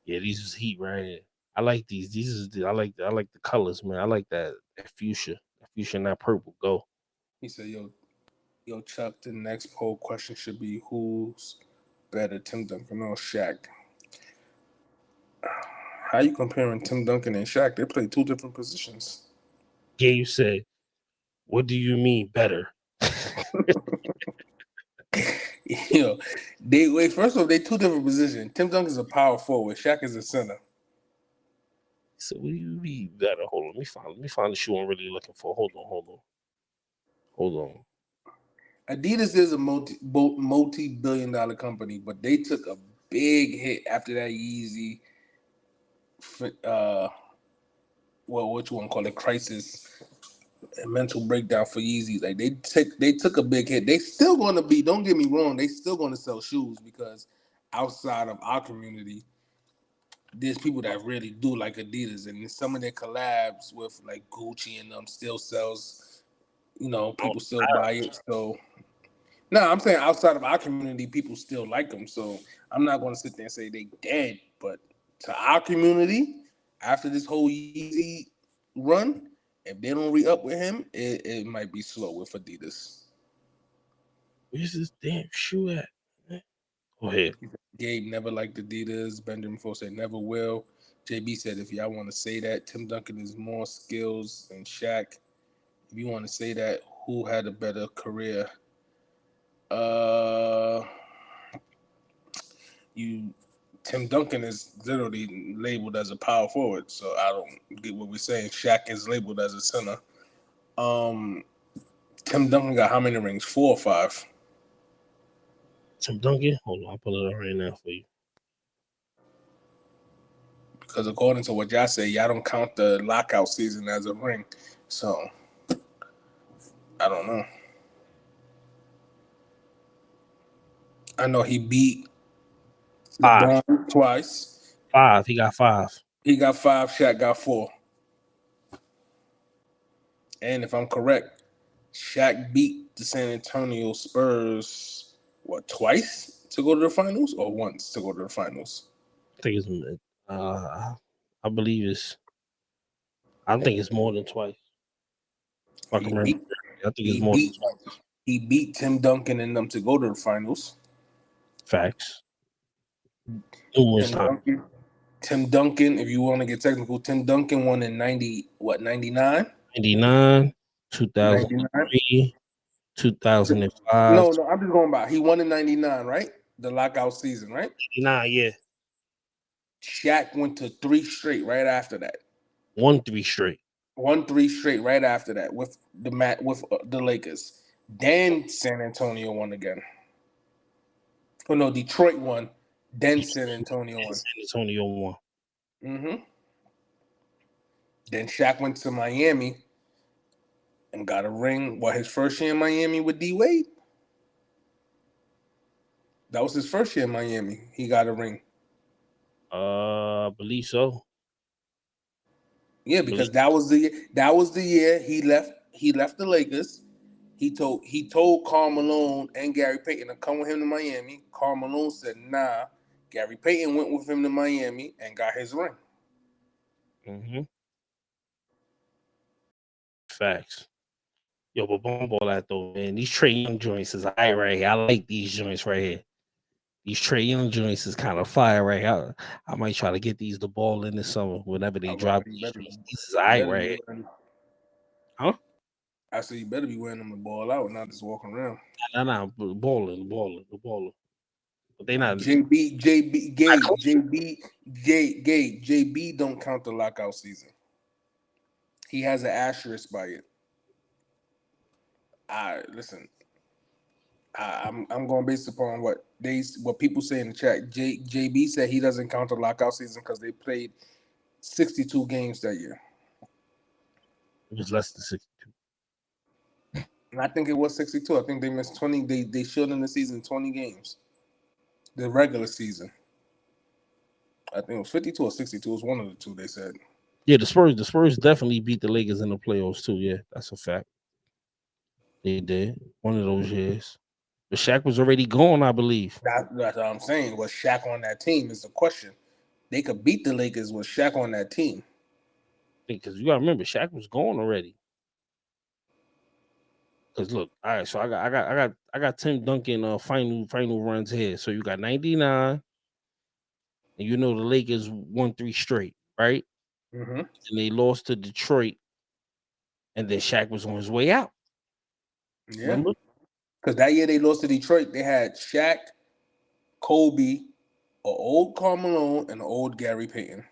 Yeah, these was heat right here. I like these. I like the colors, man. I like that fuchsia. That fuchsia and that purple go. He said, yo, Chuck. The next poll question should be who's better, Tim Duncan or Shaq? How you comparing Tim Duncan and Shaq? They play two different positions. Gabe said, "What do you mean better?" Yo, they wait. First of all, they two different positions. Tim Duncan's a power forward. Shaq is a center. So what do you mean better? Hold on, let me find the shoe I'm really looking for. Hold on. Adidas is a multi-billion-dollar company, but they took a big hit after that Yeezy. What you want to call it? Crisis, a mental breakdown for Yeezy. Like they took a big hit. They still going to be. Don't get me wrong. They still going to sell shoes because outside of our community, there's people that really do like Adidas, and some of their collabs with like Gucci and them still sells. People still buy it. So no, I'm saying outside of our community, people still like them. So I'm not going to sit there and say they dead, but to our community, after this whole Yeezy run, if they don't re-up with him, it might be slow with Adidas. Where's this damn shoe at? Go ahead. Gabe never liked Adidas. Benjamin Ford said never will. JB said if y'all want to say that, Tim Duncan is more skills than Shaq. If you want to say that, who had a better career? Uh, you Tim Duncan is literally labeled as a power forward, so I don't get what we're saying. Shaq is labeled as a center. Tim Duncan got how many rings? 4 or 5? Tim Duncan? Hold on, I'll pull it up right now for you. Because according to what y'all say, y'all don't count the lockout season as a ring. So, I don't know. I know he beat LeBron twice. 5. He got 5. He got 5. Shaq got 4. And if I'm correct, Shaq beat the San Antonio Spurs, twice to go to the finals or once to go to the finals? I think it's I believe I think it's more than twice. If I can remember. I think it's more than twice. He beat Tim Duncan and them to go to the finals. Facts. Tim Duncan, if you want to get technical, Tim Duncan won in 99? 99, 2003, 2005. No, I'm just going by. He won in 99, right? The lockout season, right? 99, yeah. Shaq went to 3 straight right after that. 1 3 straight. 1 3 straight right after that with the Lakers. Then San Antonio won again. Oh no, Detroit won. Then San Antonio won. San Antonio won. Mm-hmm. Then Shaq went to Miami and got a ring. His first year in Miami with D Wade? That was his first year in Miami. He got a ring. I believe so. Yeah, because that was the year he left the Lakers. He told Karl Malone and Gary Payton to come with him to Miami. Karl Malone said, nah. Gary Payton went with him to Miami and got his ring. Mm-hmm. Facts. Yo, but bump all that though, man. These Trae Young joints is alright right here. I like these joints right here. These Trae Young joints is kind of fire right here. I might try to get these the ball in this summer whenever they drop these joints. This is alright right here. Huh? I said you better be wearing them to ball out, not just walking around. Nah, balling. But they not JB don't count the lockout season. He has an asterisk by it. I'm going based upon what people say in the chat. JB said he doesn't count the lockout season because they played 62 games that year. It was less than 62. And I think it was 62. I think they missed 20. They showed in the season 20 games. The regular season. I think it was 52 or 62. It was one of the two, they said. Yeah, the Spurs definitely beat the Lakers in the playoffs too. Yeah, that's a fact. They did. One of those years. But Shaq was already gone, I believe. That's what I'm saying. Was Shaq on that team is the question. They could beat the Lakers with Shaq on that team. Because you gotta remember, Shaq was gone already. Because look, all right, so I got Tim Duncan final runs here. So you got 99, and you know the Lakers won 3 straight, right? Mm-hmm. And they lost to Detroit, and then Shaq was on his way out. Yeah. Remember? Because that year they lost to Detroit, they had Shaq, Kobe, an old Karl Malone, and an old Gary Payton.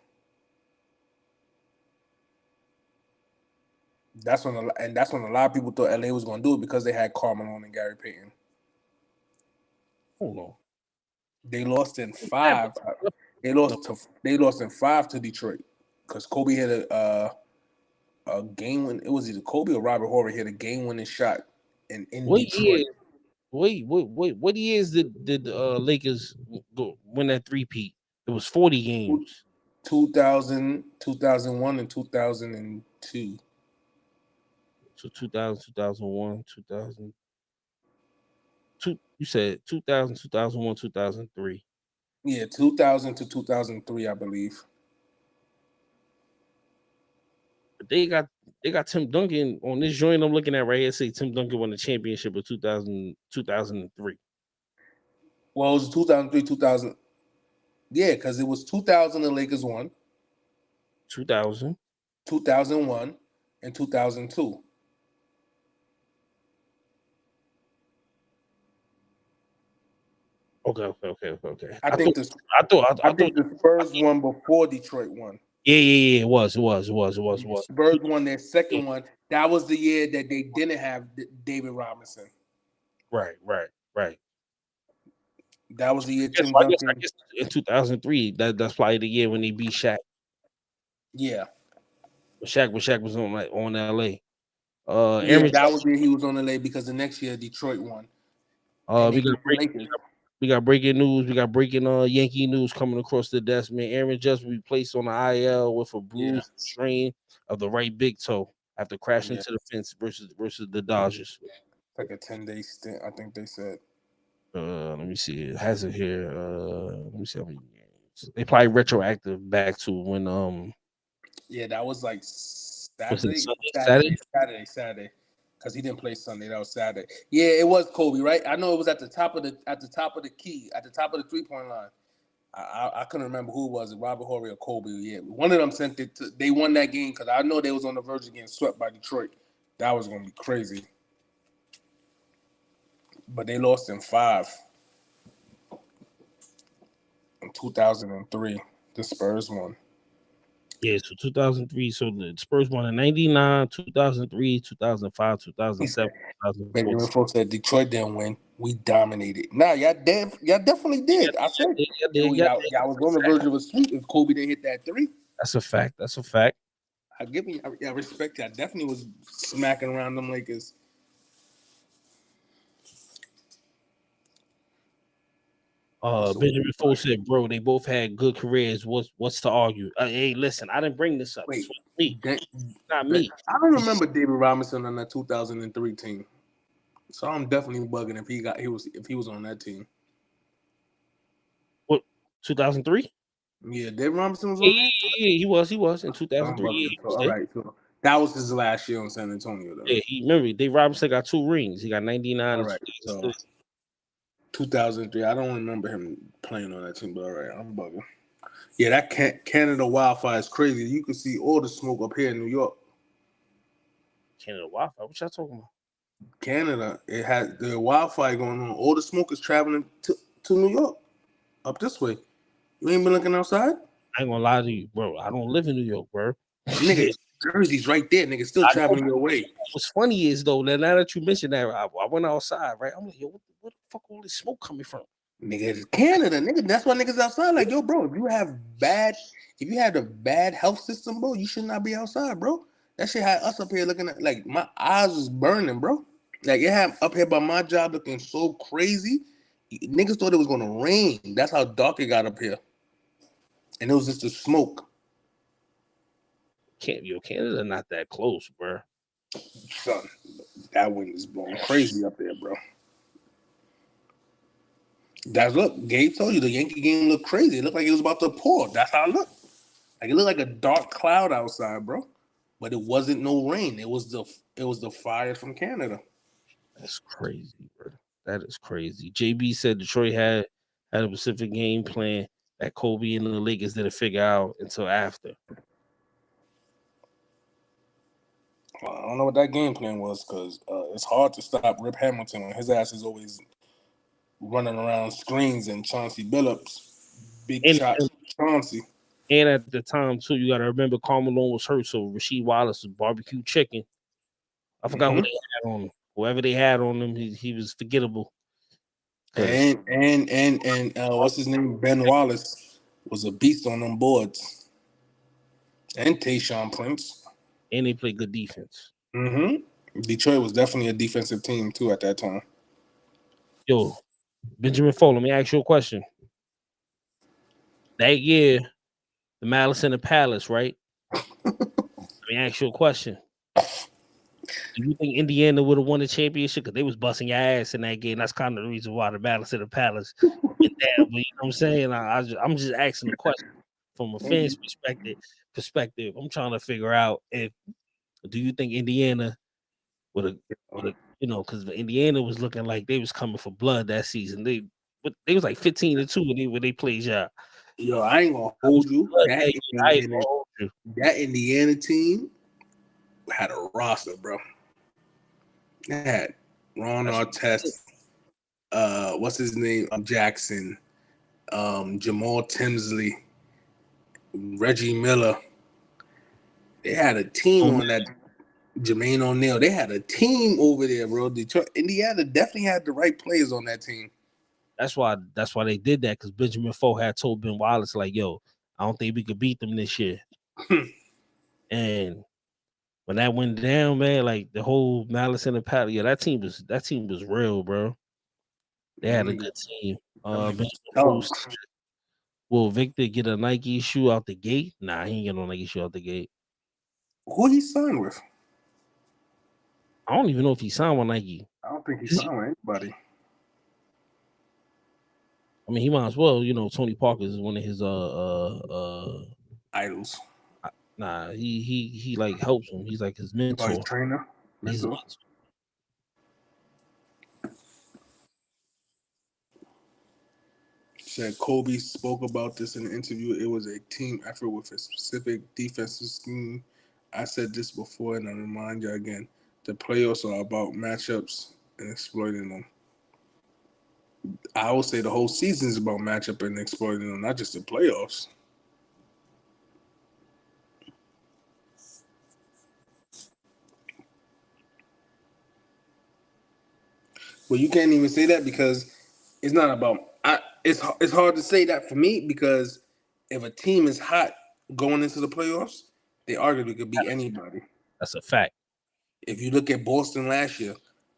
That's when a lot of people thought LA was going to do it because they had Karl Malone and Gary Payton. Hold on. They lost in 5. They lost in 5 to Detroit because Kobe hit a game win. It was either Kobe or Robert Horry hit a game-winning shot in Detroit. What years did Lakers win that 3-peat? It was 40 games. 2000, 2001, and 2002. So 2000, 2001, 2002. You said 2000, 2001, 2003. Yeah, 2000 to 2003, I believe. But they got Tim Duncan on this joint I'm looking at right here. Say Tim Duncan won the championship of 2003. Well, it was 2003, 2000. Yeah, because it was 2000 the Lakers won. 2000. 2001 and 2002. Okay. I think the Spurs won before Detroit won. Yeah. It was. Spurs won their second one. That was the year that they didn't have David Robinson. Right. That was the year I guess in 2003, that's probably the year when they beat Shaq. Yeah. Shaq was on LA. That was the year he was on LA because the next year Detroit won. We got breaking news. We got breaking Yankee news coming across the desk. Man, Aaron Judge will be placed on the IL with a bruised strain of the right big toe after crashing into the fence versus the Dodgers. Like a 10-day stint, I think they said. Let me see. It has it here. Let me see how many games. They probably retroactive back to when Yeah, that was like Saturday. Because he didn't play Sunday. That was Saturday. Yeah, it was Kobe, right? I know it was at the top of the key, at the top of the 3-point line. I couldn't remember who it was, Robert Horry or Kobe. Yeah, one of them sent it. They won that game because I know they was on the verge of getting swept by Detroit. That was gonna be crazy. But they lost in 5 in 2003. The Spurs won. Yeah, so 2003. So the Spurs won in 99, 2003, 2005, 2007, 2014. Benjamin Folks said Detroit didn't win. We dominated. Nah, y'all definitely did. I said y'all was on the verge of a sweep if Kobe didn't hit that 3. That's a fact. I give you. I respect that. I definitely was smacking around them Lakers. Benjamin Folks said, "Bro, they both had good careers. What's to argue?" Hey, listen, I didn't bring this up. Wait, not me. I don't remember David Robinson on that 2003 team, so I'm definitely bugging if he was on that team. What 2003? Yeah, David Robinson was on there. Yeah, he was in 2003. All right, so that was his last year on San Antonio, though. Yeah, remember Dave Robinson got 2 rings. He got 99. All right, so 2003. I don't remember him playing on that team, but all right, I'm bugging. Yeah, that Canada wildfire is crazy. You can see all the smoke up here in New York. Canada wildfire? What y'all talking about? Canada, it had the wildfire going on. All the smoke is traveling to New York, up this way. You ain't been looking outside? I ain't gonna lie to you, bro. I don't live in New York, bro. Nigga, Jersey's right there. Nigga, still traveling your way. What's funny is though, now that you mentioned that, I went outside, right? I'm like, yo, where the fuck all this smoke coming from? Nigga, it's Canada, nigga. That's why niggas outside. Like, yo, bro, if you had a bad health system, bro, you should not be outside, bro. That shit had us up here looking at, like, my eyes was burning, bro. Like, it had up here by my job looking so crazy. Niggas thought it was gonna rain. That's how dark it got up here. And it was just the smoke. Canada not that close, bro. Son, that wind is blowing crazy up there, bro. Look, Gabe told you the Yankee game looked crazy. It looked like it was about to pour. That's how it looked. Like, it looked like a dark cloud outside, bro. But it wasn't no rain. It was the fire from Canada. That's crazy, bro. That is crazy. JB said Detroit had a specific game plan that Kobe and the Lakers didn't figure out until after. Well, I don't know what that game plan was because it's hard to stop Rip Hamilton when his ass is always running around screens and Chauncey Billups, big shot Chauncey. And at the time too, you got to remember Karl Malone was hurt, so Rasheed Wallace was barbecue chicken. I forgot who they had on him. Whoever they had on him, he was forgettable. And what's his name? Ben Wallace was a beast on them boards. And Tayshaun Prince. And they played good defense. Detroit was definitely a defensive team too at that time. Yo, Benjamin Fole, let me ask you a question. That year, the Malice in the Palace, right? Let me ask you a question. Do you think Indiana would have won the championship? Because they was busting your ass in that game. That's kind of the reason why the Malice in the Palace went down. But you know what I'm saying? I'm just asking the question from a fan's perspective. I'm trying to figure out do you think Indiana would have, because Indiana was looking like they was coming for blood that season. They was like 15-2 when they played y'all. Yo, I ain't gonna hold you. That Indiana team had a roster, bro. It had Ron Artest, what's his name? Jackson, Jamal Tinsley, Reggie Miller. They had a team on that. Jermaine O'Neal. They had a team over there, bro. Detroit, Indiana definitely had the right players on that team. That's why they did that, because Benjamin Foe had told Ben Wallace, like, yo, I don't think we could beat them this year. And when that went down, man, like the whole Malice in the Palace, yeah, that team was real, bro. They had a good team. Benjamin Foe said, will Victor get a Nike shoe out the gate? Nah, he ain't get no Nike shoe out the gate. Who he signed with? I don't even know if he signed with Nike. I don't think he signed with anybody. I mean, he might as well. You know, Tony Parker is one of his idols. Nah, he like helps him. He's like his mentor. His trainer. He's a mentor. Said Kobe spoke about this in an interview. It was a team effort with a specific defensive scheme. I said this before, and I remind you again: the playoffs are about matchups and exploiting them. I would say the whole season is about matchup and exploiting them, not just the playoffs. Well, you can't even say that because it's not about. It's hard to say that for me because if a team is hot going into the playoffs, they arguably could beat anybody. That's a fact. If you look at Boston last year,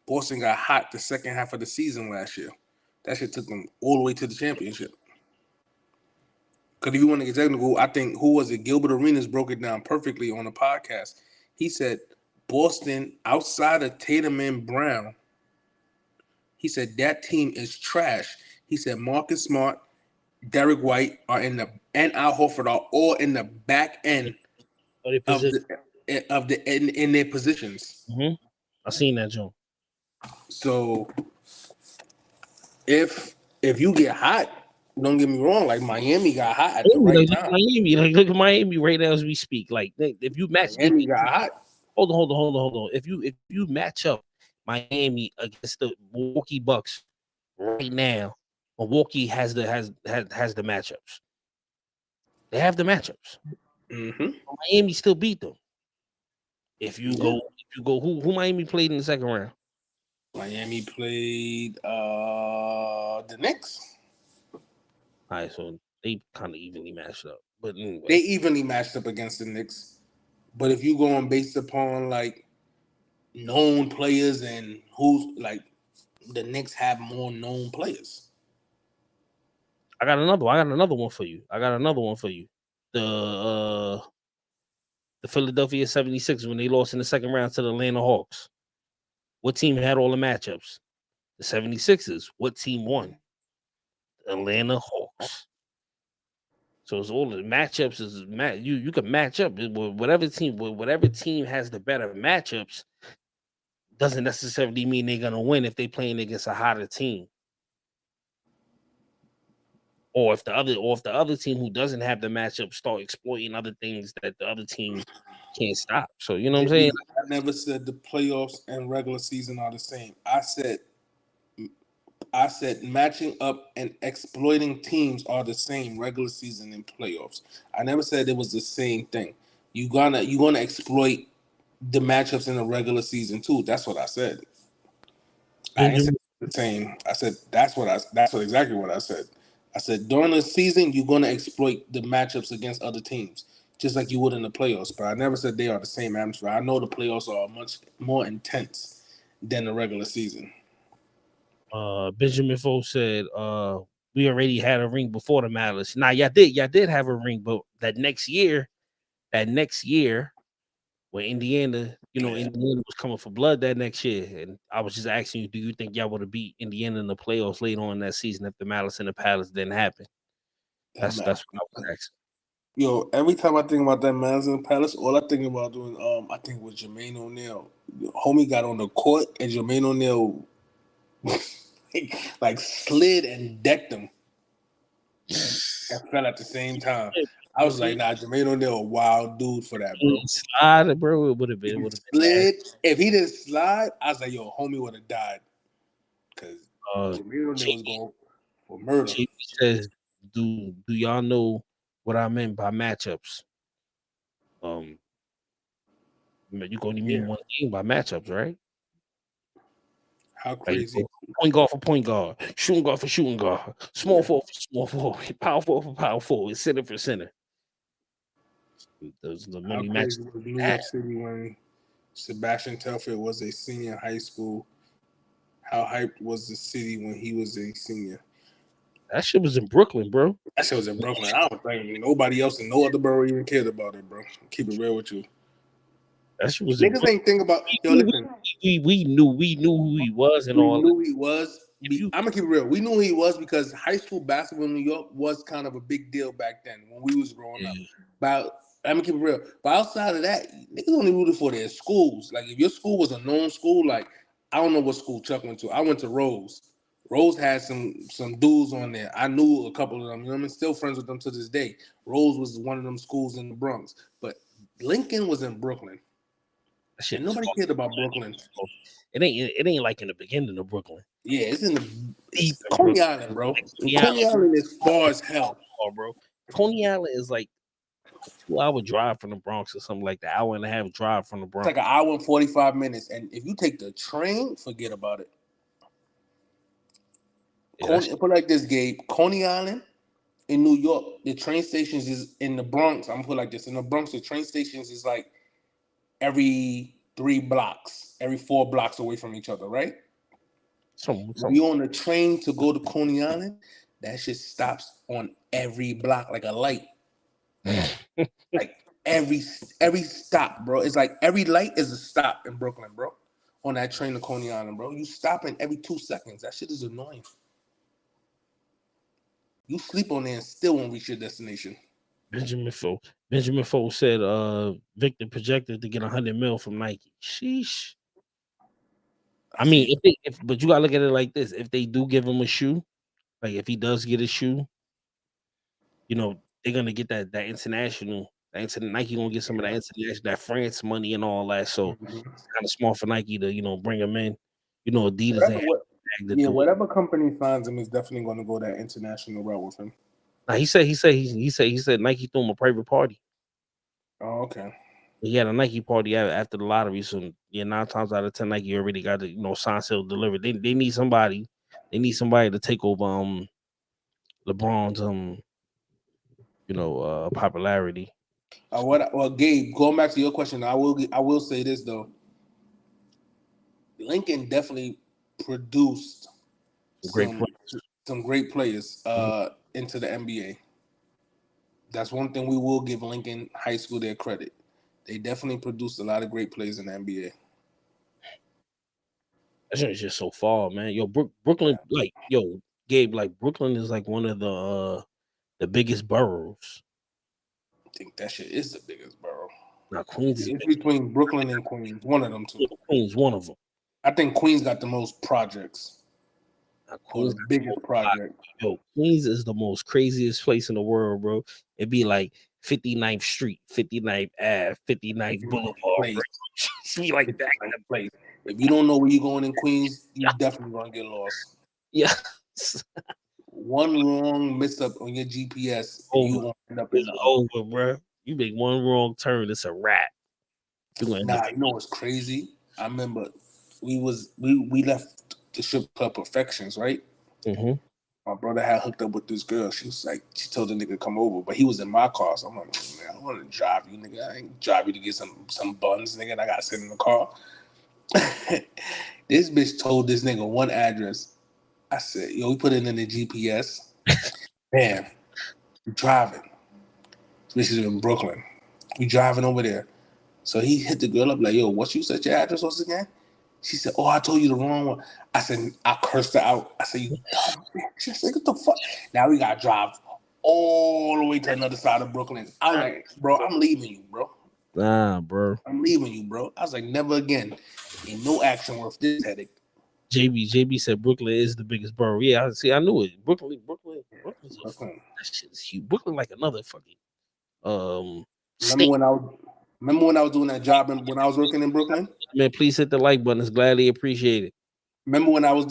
Boston got hot the second half of the season last year. That shit took them all the way to the championship. Because if you want to get technical, I think, who was it? Gilbert Arenas broke it down perfectly on the podcast. He said Boston, outside of Tatum and Brown, he said that team is trash. He said Marcus Smart, Derek White and Al Horford are all in the back end of in their positions. Mm-hmm. I seen that, Joe. So if you get hot, don't get me wrong, like Miami got hot at the right time. Look at Miami right now as we speak. Like, if you match Miami got hot. Hold on. If you match up Miami against the Milwaukee Bucks right now, Milwaukee has the matchups. They have the matchups. Mm-hmm. Miami still beat them. If you go, who Miami played in the second round? Miami played the Knicks. All right, so they kind of evenly matched up. But anyway. They evenly matched up against the Knicks. But if you going based upon like known players and who's like, the Knicks have more known players. I got another one for you. The Philadelphia 76ers, when they lost in the second round to the Atlanta Hawks. What team had all the matchups? The 76ers. What team won? The Atlanta Hawks. So it's all the matchups is you can match up with whatever team has the better matchups. Doesn't necessarily mean they're gonna win if they're playing against a hotter team. Or if the other team who doesn't have the matchup start exploiting other things that the other team can't stop. So you know what I'm saying? I never said the playoffs and regular season are the same. I said matching up and exploiting teams are the same, regular season and playoffs. I never said it was the same thing. You're gonna exploit the matchups in the regular season too. That's what I said. I didn't say the same. I said that's exactly what I said. I said during the season you're gonna exploit the matchups against other teams, just like you would in the playoffs. But I never said they are the same atmosphere. I know the playoffs are much more intense than the regular season. Benjamin Foe said, we already had a ring before the Malice. Now y'all did have a ring, but that next year, when Indiana, Indiana was coming for blood that next year, and I was just asking you, do you think y'all would have beat Indiana in the playoffs later on that season if the Malice in the Palace didn't happen? That's what I was asking. Yo, every time I think about that Malice in the Palace, all I think about doing, I think with Jermaine O'Neal. Homie got on the court and Jermaine O'Neal like slid and decked him and fell at the same time. I was like, nah, Jermaine O'Neal a wild dude for that, bro. Slide, bro. It would have been. Slid. If he didn't slide, I was like, yo, homie would have died. Cause Jamiro was going for murder. JB says, "Do y'all know what I meant by matchups? You can only mean one thing by matchups, right? How crazy! Point guard for point guard, shooting guard for shooting guard, small forward for small forward, power forward for power forward, center for center. Those are the many matches. Was New York City when Sebastian Telfair was a senior in high school? How hyped was the city when he was a senior? That shit was in Brooklyn, bro. That shit was in Brooklyn. I don't think nobody else in no other borough even cared about it, bro. Keep it real with you. That shit was niggas ain't think about. Yo, listen. We knew who he was and all. We knew he was. I'm gonna keep it real. We knew who he was because high school basketball in New York was kind of a big deal back then when we was growing up. But I'm gonna keep it real. But outside of that, niggas only rooted for their schools. Like if your school was a known school, like I don't know what school Chuck went to. I went to Rose. Rose had some dudes on there. I knew a couple of them. You know what I mean? Still friends with them to this day. Rose was one of them schools in the Bronx, but Lincoln was in Brooklyn. And nobody cared about Brooklyn. It ain't like in the beginning of Brooklyn. Yeah, it's in the Coney Island, bro. Coney Island is far as hell, bro. Coney Island is like a 2-hour drive from the Bronx or something like that. Hour and a half drive from the Bronx. It's like an hour and 45 minutes. And if you take the train, forget about it. Put like this, Gabe. Coney Island in New York, the train stations is in the Bronx. I'm gonna put like this. In the Bronx, the train stations is like every 3 blocks, every 4 blocks away from each other, right? When you're on the train to go to Coney Island, that shit stops on every block like a light. Like every stop, bro. It's like every light is a stop in Brooklyn, bro. On that train to Coney Island, bro. You stopping every 2 seconds. That shit is annoying. You sleep on there and still won't reach your destination. Benjamin Foe said Victor projected to get 100 mil from Nike. Sheesh. I mean, but you gotta look at it like this. If they do give him a shoe, like if he does get a shoe, you know, they're gonna get that international. Nike gonna get some of that international, that France money and all that. So it's kind of smart for Nike to, bring him in. Adidas. Whatever company finds him is definitely gonna go that international route with him. Now, he said Nike threw him a private party. Oh, okay. He had a Nike party after the lottery. So 9 times out of 10, Nike already got the sign, sale, delivered. They need somebody. They need somebody to take over LeBron's popularity. Gabe, going back to your question, I will say this though. Lincoln definitely produced some great players into the NBA. That's one thing we will give Lincoln High School their credit. They definitely produced a lot of great players in the NBA. That's just so far, man. Yo, Brooklyn, Gabe, Brooklyn is like one of the biggest boroughs. I think that shit is the biggest borough. Now Queens is between Brooklyn and Queens. One of them two. Queens, one of them. I think Queens got the most projects. Queens the biggest project. Yo, Queens is the most craziest place in the world, bro. It'd be like 59th Street, 59th Ave, 59th Boulevard. Be like that kind of place. If you don't know where you're going in Queens, you're definitely gonna get lost. Yeah. One wrong miss up on your GPS, you gonna end up in the over, bro. You make one wrong turn, it's a wrap. You know what's crazy? I remember we left the strip club Perfections, right? Mm-hmm. My brother had hooked up with this girl. She told the nigga to come over, but he was in my car. So I'm like, man, I want to drive you, nigga. I ain't drive you to get some buns, nigga. And I got to sit in the car. This bitch told this nigga one address. I said, yo, we put it in the GPS. Damn, we driving. This is in Brooklyn. We driving over there. So he hit the girl up like, yo, what you said your address was again? She said, oh, I told you the wrong one. I said, I cursed her out. I said, you dumb bitch. She said, what the fuck? Now we got to drive all the way to another side of Brooklyn. I was like, bro, I'm leaving you, bro. Nah, bro. I'm leaving you, bro. I was like, never again. Ain't no action worth this headache. JB said Brooklyn is the biggest borough. Yeah, I knew it. Brooklyn's that shit is huge. Brooklyn like another fucking Remember when I was doing that job when I was working in Brooklyn? Man, please hit the like button. It's gladly appreciated. Remember when I was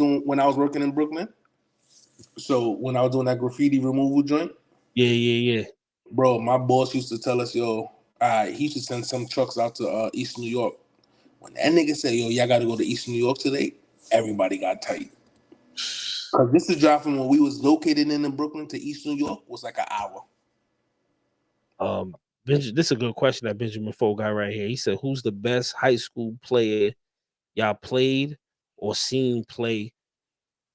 working in Brooklyn? So when I was doing that graffiti removal joint, Yeah. bro, my boss used to tell us, yo, he used to send some trucks out to East New York. When that nigga said, yo, y'all got to go to East New York today, everybody got tight. Because this is drive from when we was located in Brooklyn to East New York was like an hour. This is a good question that Benjamin Folk got right here. He said, "Who's the best high school player y'all played or seen play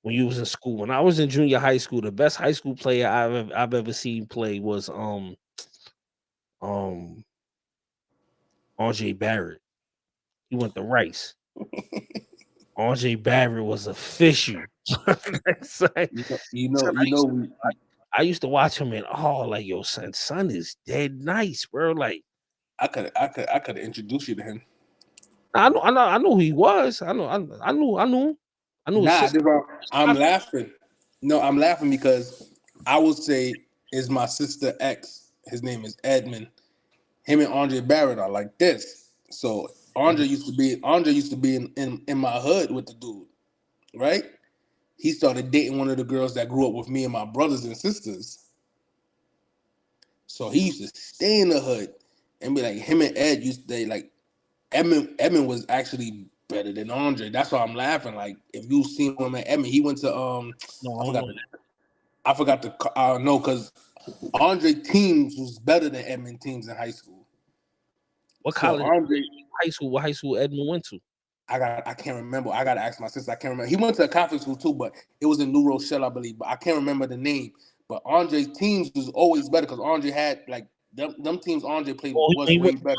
when you was in school?" When I was in junior high school, the best high school player I've ever seen play was RJ Barrett. He went to Rice. RJ Barrett was official. You know, I used to watch him and like, yo, son is dead nice, bro. Like I could introduce you to him. I know who he was. I knew him. I knew his sister. I'm laughing. No, I'm laughing because I would say is my sister ex. His name is Edmund. Him and Andre Barrett are like this. So Andre used to be in my hood with the dude, right? He started dating one of the girls that grew up with me and my brothers and sisters. So he used to stay in the hood and be like, him and Ed used to like Edmund was actually better than Andre. That's why I'm laughing. Like if you seen him at Edmund, he went to I forgot the no, because Andre teams was better than Edmund teams in high school. What college? What high school Edmund went to? I can't remember. I gotta ask my sister. I can't remember. He went to a Catholic school too, but it was in New Rochelle, I believe. But I can't remember the name. But Andre's teams was always better because Andre had like them teams Andre played was way better.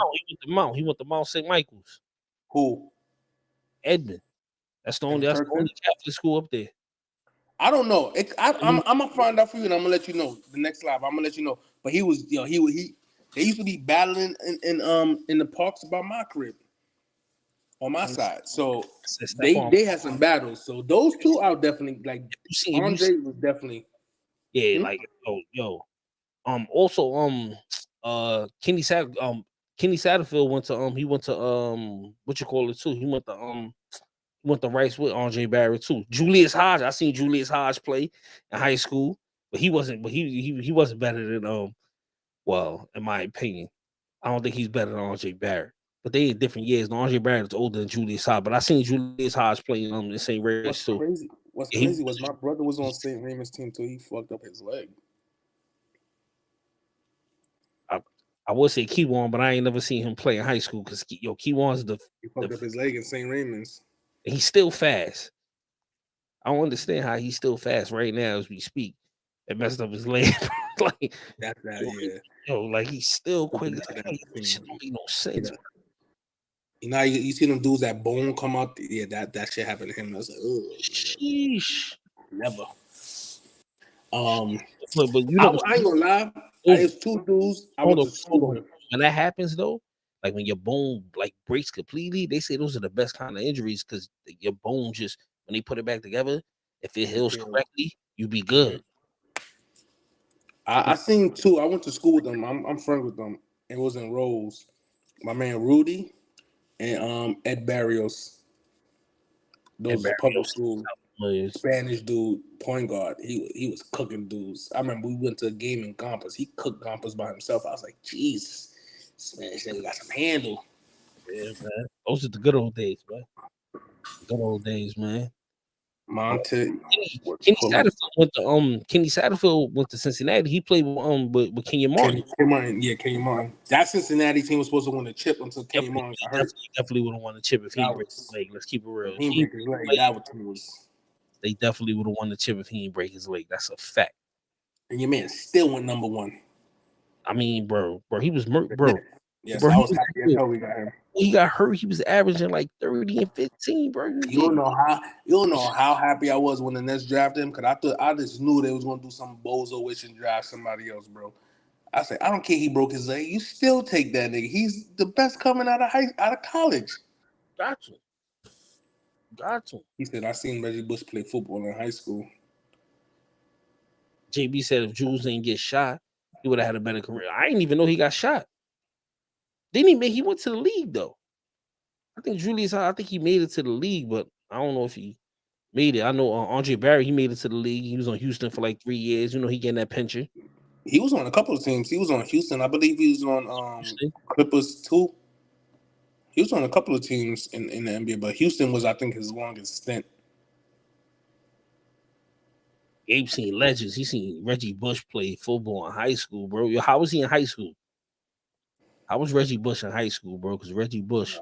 He went to Mount St. Michael's. Who? Edmund. That's the only Catholic school up there. I don't know. I'm gonna find out for you, and I'm gonna let you know the next live. I'm gonna let you know. But he was, they used to be battling in the parks by my crib on my side. So they had some battles. So those two, I'll definitely like. Andre was definitely. Yeah, like yo. Also, Kenny Satterfield went to he went to what you call it too. He went to Rice with Andre Barrett too. Julius Hodge, I seen Julius Hodge play in high school, but he wasn't. But he wasn't better than well, in my opinion, I don't think he's better than Andre Barrett. But they in different years. Andre Barrett is older than Julius Hodge, but I seen Julius Hodge play in St. Raymond's too. What's crazy was my brother was on St. Raymond's team till he fucked up his leg. I would say Keywan, but I ain't never seen him play in high school because Keywan's he fucked up his leg in St. Raymond's. He's still fast. I don't understand how he's still fast right now as we speak. It messed up his leg. Like that's that, like he's still quick. It shit don't make no sense. Yeah. You know, you see them dudes that bone come out. Yeah, that shit happened to him. I was like, oh, sheesh, never. But you know, I ain't gonna lie. There's two dudes I went to school with. When that happens though, like when your bone like breaks completely, they say those are the best kind of injuries because your bone just when they put it back together, if it heals correctly, you be good. I seen two. I went to school with them. I'm friends with them. It was in Rose. My man Rudy and Ed Barrios. Those are public school. Spanish dude, point guard. He was cooking dudes. I remember we went to a game in Gompers. He cooked Gompers by himself. I was like, Jesus, Spanish nigga got some handle. Yeah, man. Those are the good old days, man. Good old days, man. Monte. Kenny Satterfield went to Cincinnati. He played with Kenyon Martin. Kenyon Martin. That Cincinnati team was supposed to win the chip until Kenyon Martin got hurt. Definitely would have won the chip if he break his leg. Let's keep it real. They definitely would have won the chip if he didn't break his leg. That's a fact. And your man still went number one. I mean, bro, he was bro. Yes, bro, I was happy until we got him. He got hurt. He was averaging like 30 and 15, bro. You don't know how happy I was when the Nets drafted him because I just knew they was gonna do some bozo wish and draft somebody else, bro. I said, I don't care he broke his leg. You still take that nigga. He's the best coming out of college. Got to. He said, I seen Reggie Bush play football in high school. JB said if Jules didn't get shot, he would have had a better career. I didn't even know he got shot. He went to the league though. I think he made it to the league, but I don't know if he Made it. I know Andre Barry. He made it to the league. He was on Houston for like 3 years. You know, he getting that pension. He was on a couple of teams. He was on Houston. I believe he was on Clippers too. He was on a couple of teams in the NBA, but Houston was, I think, his longest stint. Gabe seen legends. He seen Reggie Bush play football in high school, bro. Yo, how was he in high school? How was Reggie Bush in high school, bro? Because Reggie Bush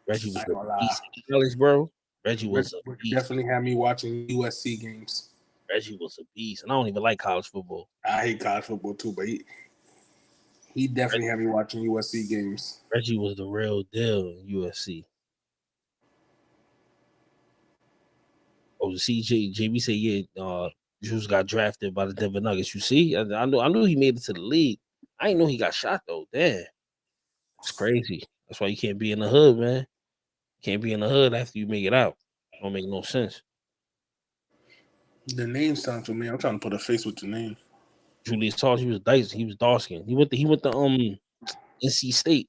was a beast in college, bro. Reggie was a beast. Definitely had me watching USC games. Reggie was a beast, and I don't even like college football. I hate college football too, but he definitely had me watching USC games. Reggie was the real deal in USC. Oh, the JB said, yeah, Juice got drafted by the Denver Nuggets. You see, I knew he made it to the league. I didn't know he got shot though. Damn, it's crazy. That's why you can't be in the hood, man. Can't be in the hood after you make it out. Don't make no sense. The name sounds familiar. I'm trying to put a face with the name. Julius Charles, he was dice. He was dark skinned. He went to NC State.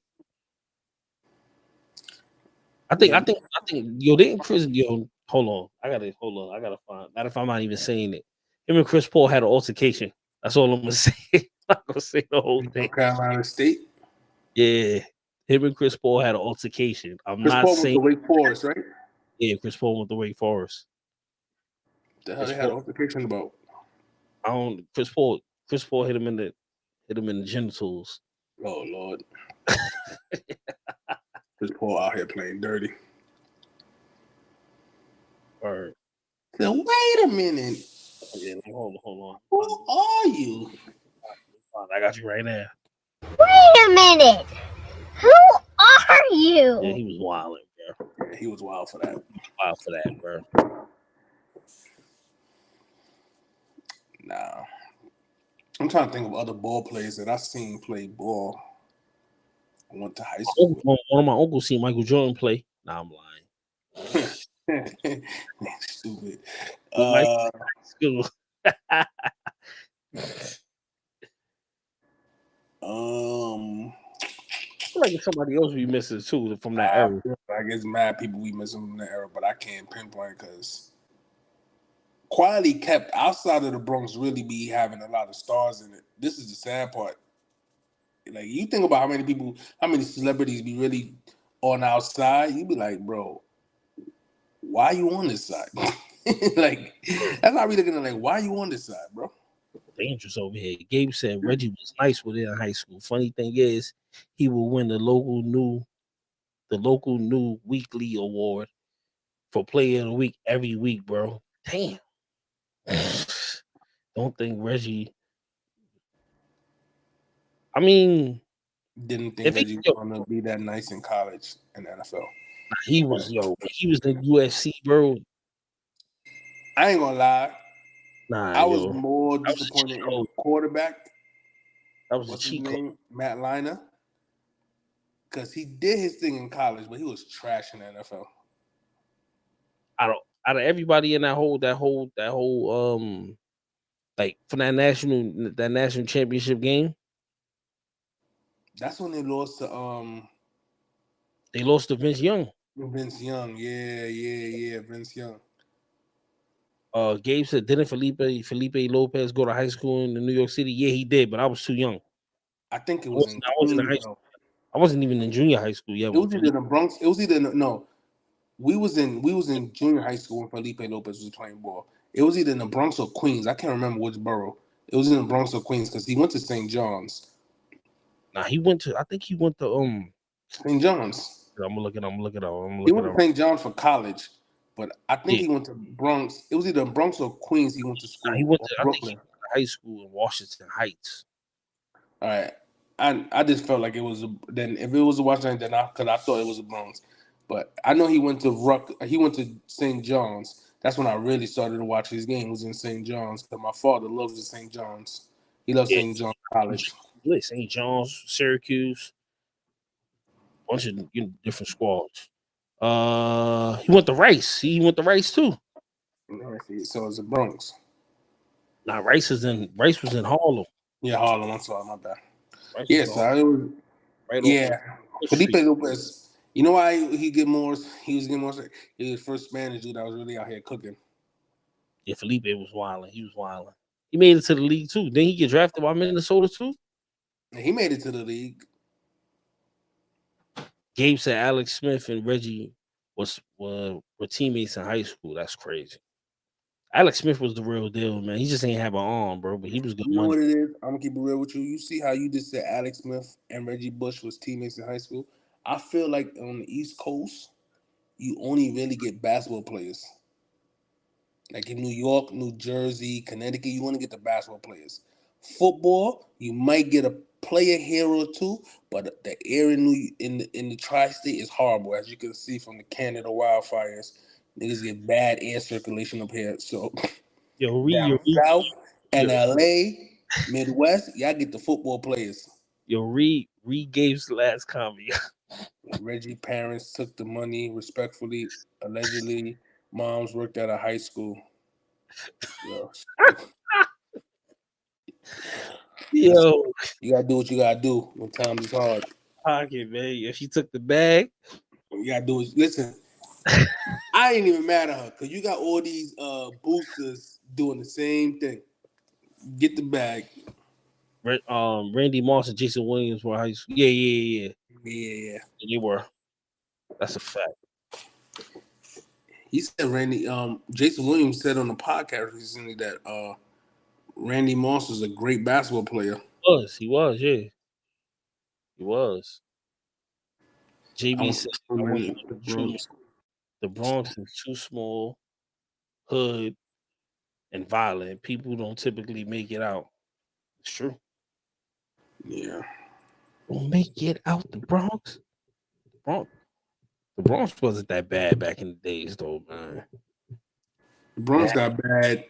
I think yo, didn't Chris hold on. I gotta find not if I'm not even saying it. Him and Chris Paul had an altercation. That's all I'm gonna say. I'm not gonna say the whole thing. Carolina State? Yeah. Him and Chris Paul had an altercation. Chris Paul went to Wake Forest, right? Yeah, Chris Paul went to Wake Forest. The hell they had an altercation about? Chris Paul hit him in the genitals. Oh Lord. Chris Paul out here playing dirty. All right. So wait a minute. Yeah, hold on. Who are you? I got you right now. Wait a minute. Who are you? Yeah, he was wilding, bro. Yeah, he was wild for that. Wild for that, bro. Nah. I'm trying to think of other ball players that I've seen play ball. I went to high school. One of my uncles seen Michael Jordan play. Nah, I'm lying. Stupid. School. I feel like if somebody else be missing too from that era. I guess mad people we missing from that era, but I can't pinpoint because quality kept outside of the Bronx really be having a lot of stars in it. This is the sad part. Like you think about how many celebrities be really on outside, you be like, bro, why you on this side? Like that's how we looking at like, why you on this side, bro? Dangerous over here. Gabe said Reggie was nice with it in high school. Funny thing is, he will win the local new weekly award for Player of the Week every week, bro. Damn. Don't think Reggie. I mean, didn't think Reggie was gonna be that nice in college and NFL. He was he was in UFC, bro. I ain't gonna lie. Nah, I was more disappointed in the quarterback. That was a cheat code. Matt Liner. Because he did his thing in college, but he was trash in the NFL. Out of everybody in that whole like for that national championship game. That's when they lost to Vince Young. Vince Young, yeah, Vince Young. Gabe said, didn't Felipe Lopez go to high school in New York City? Yeah, he did, but I was too young. I think it was I wasn't in high school. I wasn't even in junior high school yet. It was either in the Bronx. It was either no. We was in junior high school when Felipe Lopez was playing ball. It was either in the Bronx or Queens. I can't remember which borough. It was in the Bronx or Queens because he went to St. John's. Nah, I think he went to St. John's. I'm gonna look it up. He went to St. John's for college, but I think he went to Bronx. It was either Bronx or Queens. He went to school. Nah, he went to Brooklyn. I think he went to high school in Washington Heights. All right. I just felt like it was then if it was a Washington, then because I thought it was a Bronx, but I know he went to St. John's. That's when I really started to watch his game. Was in St. John's because my father loves the St. John's. He loves St. John's College. St. John's, Syracuse, bunch of different squads. He went to Rice. He went to Rice too. So it's the Bronx. Nah, Rice was in Harlem. Yeah, Harlem. I'm sorry, my bad. Yes, it was. Right. Yeah, Felipe Lopez. You know why he get more? He was getting more. He was the first Spanish dude that was really out here cooking. Yeah, Felipe was wilding. He was wilding. He made it to the league too. Then he get drafted by Minnesota too. And he made it to the league. Gabe said Alex Smith and Reggie were teammates in high school. That's crazy. Alex Smith was the real deal, man. He just ain't have an arm, bro, but he was good You know money. what it is? I'm gonna keep it real with you. You see how you just said Alex Smith and Reggie Bush was teammates in high school? I feel like on the East Coast, you only really get basketball players. Like in New York, New Jersey, Connecticut, you want to get the basketball players. Football, you might get a player here or two, but the area in the tri-state is horrible, as you can see from the Canada wildfires. Niggas get bad air circulation up here. So Yo, Reed, down south and LA, Midwest, y'all get the football players. Reed Gabe's last comment. Reggie parents took the money respectfully. Allegedly, moms worked at a high school. Yo, Yo, you gotta do what you gotta do when times is hard. pocket, man. If she took the bag, What you gotta do is listen. I ain't even mad at her because you got all these boosters doing the same thing. Get the bag. Randy Moss and Jason Williams were high school. Yeah. Yeah. They were. That's a fact. He said Jason Williams said on the podcast recently that Randy Moss is a great basketball player. He was, yeah. He was. JB said the Bronx is too small, hood, and violent. People don't typically make it out. It's true. Yeah. Don't make it out the Bronx. The Bronx wasn't that bad back in the days, though, man. The Bronx got bad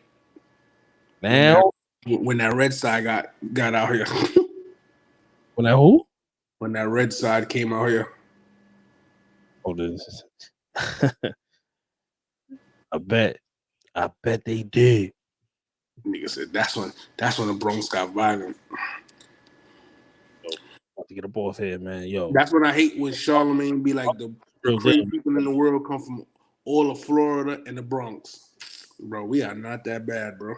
now when that red side got out here. When that who? When that red side came out here. Oh, this. I bet they did. Nigga said that's when the Bronx got violent. To get up off here, man. Yo, that's what I hate when Charlemagne be like the crazy people in the world come from all of Florida and the Bronx. Bro, we are not that bad, bro.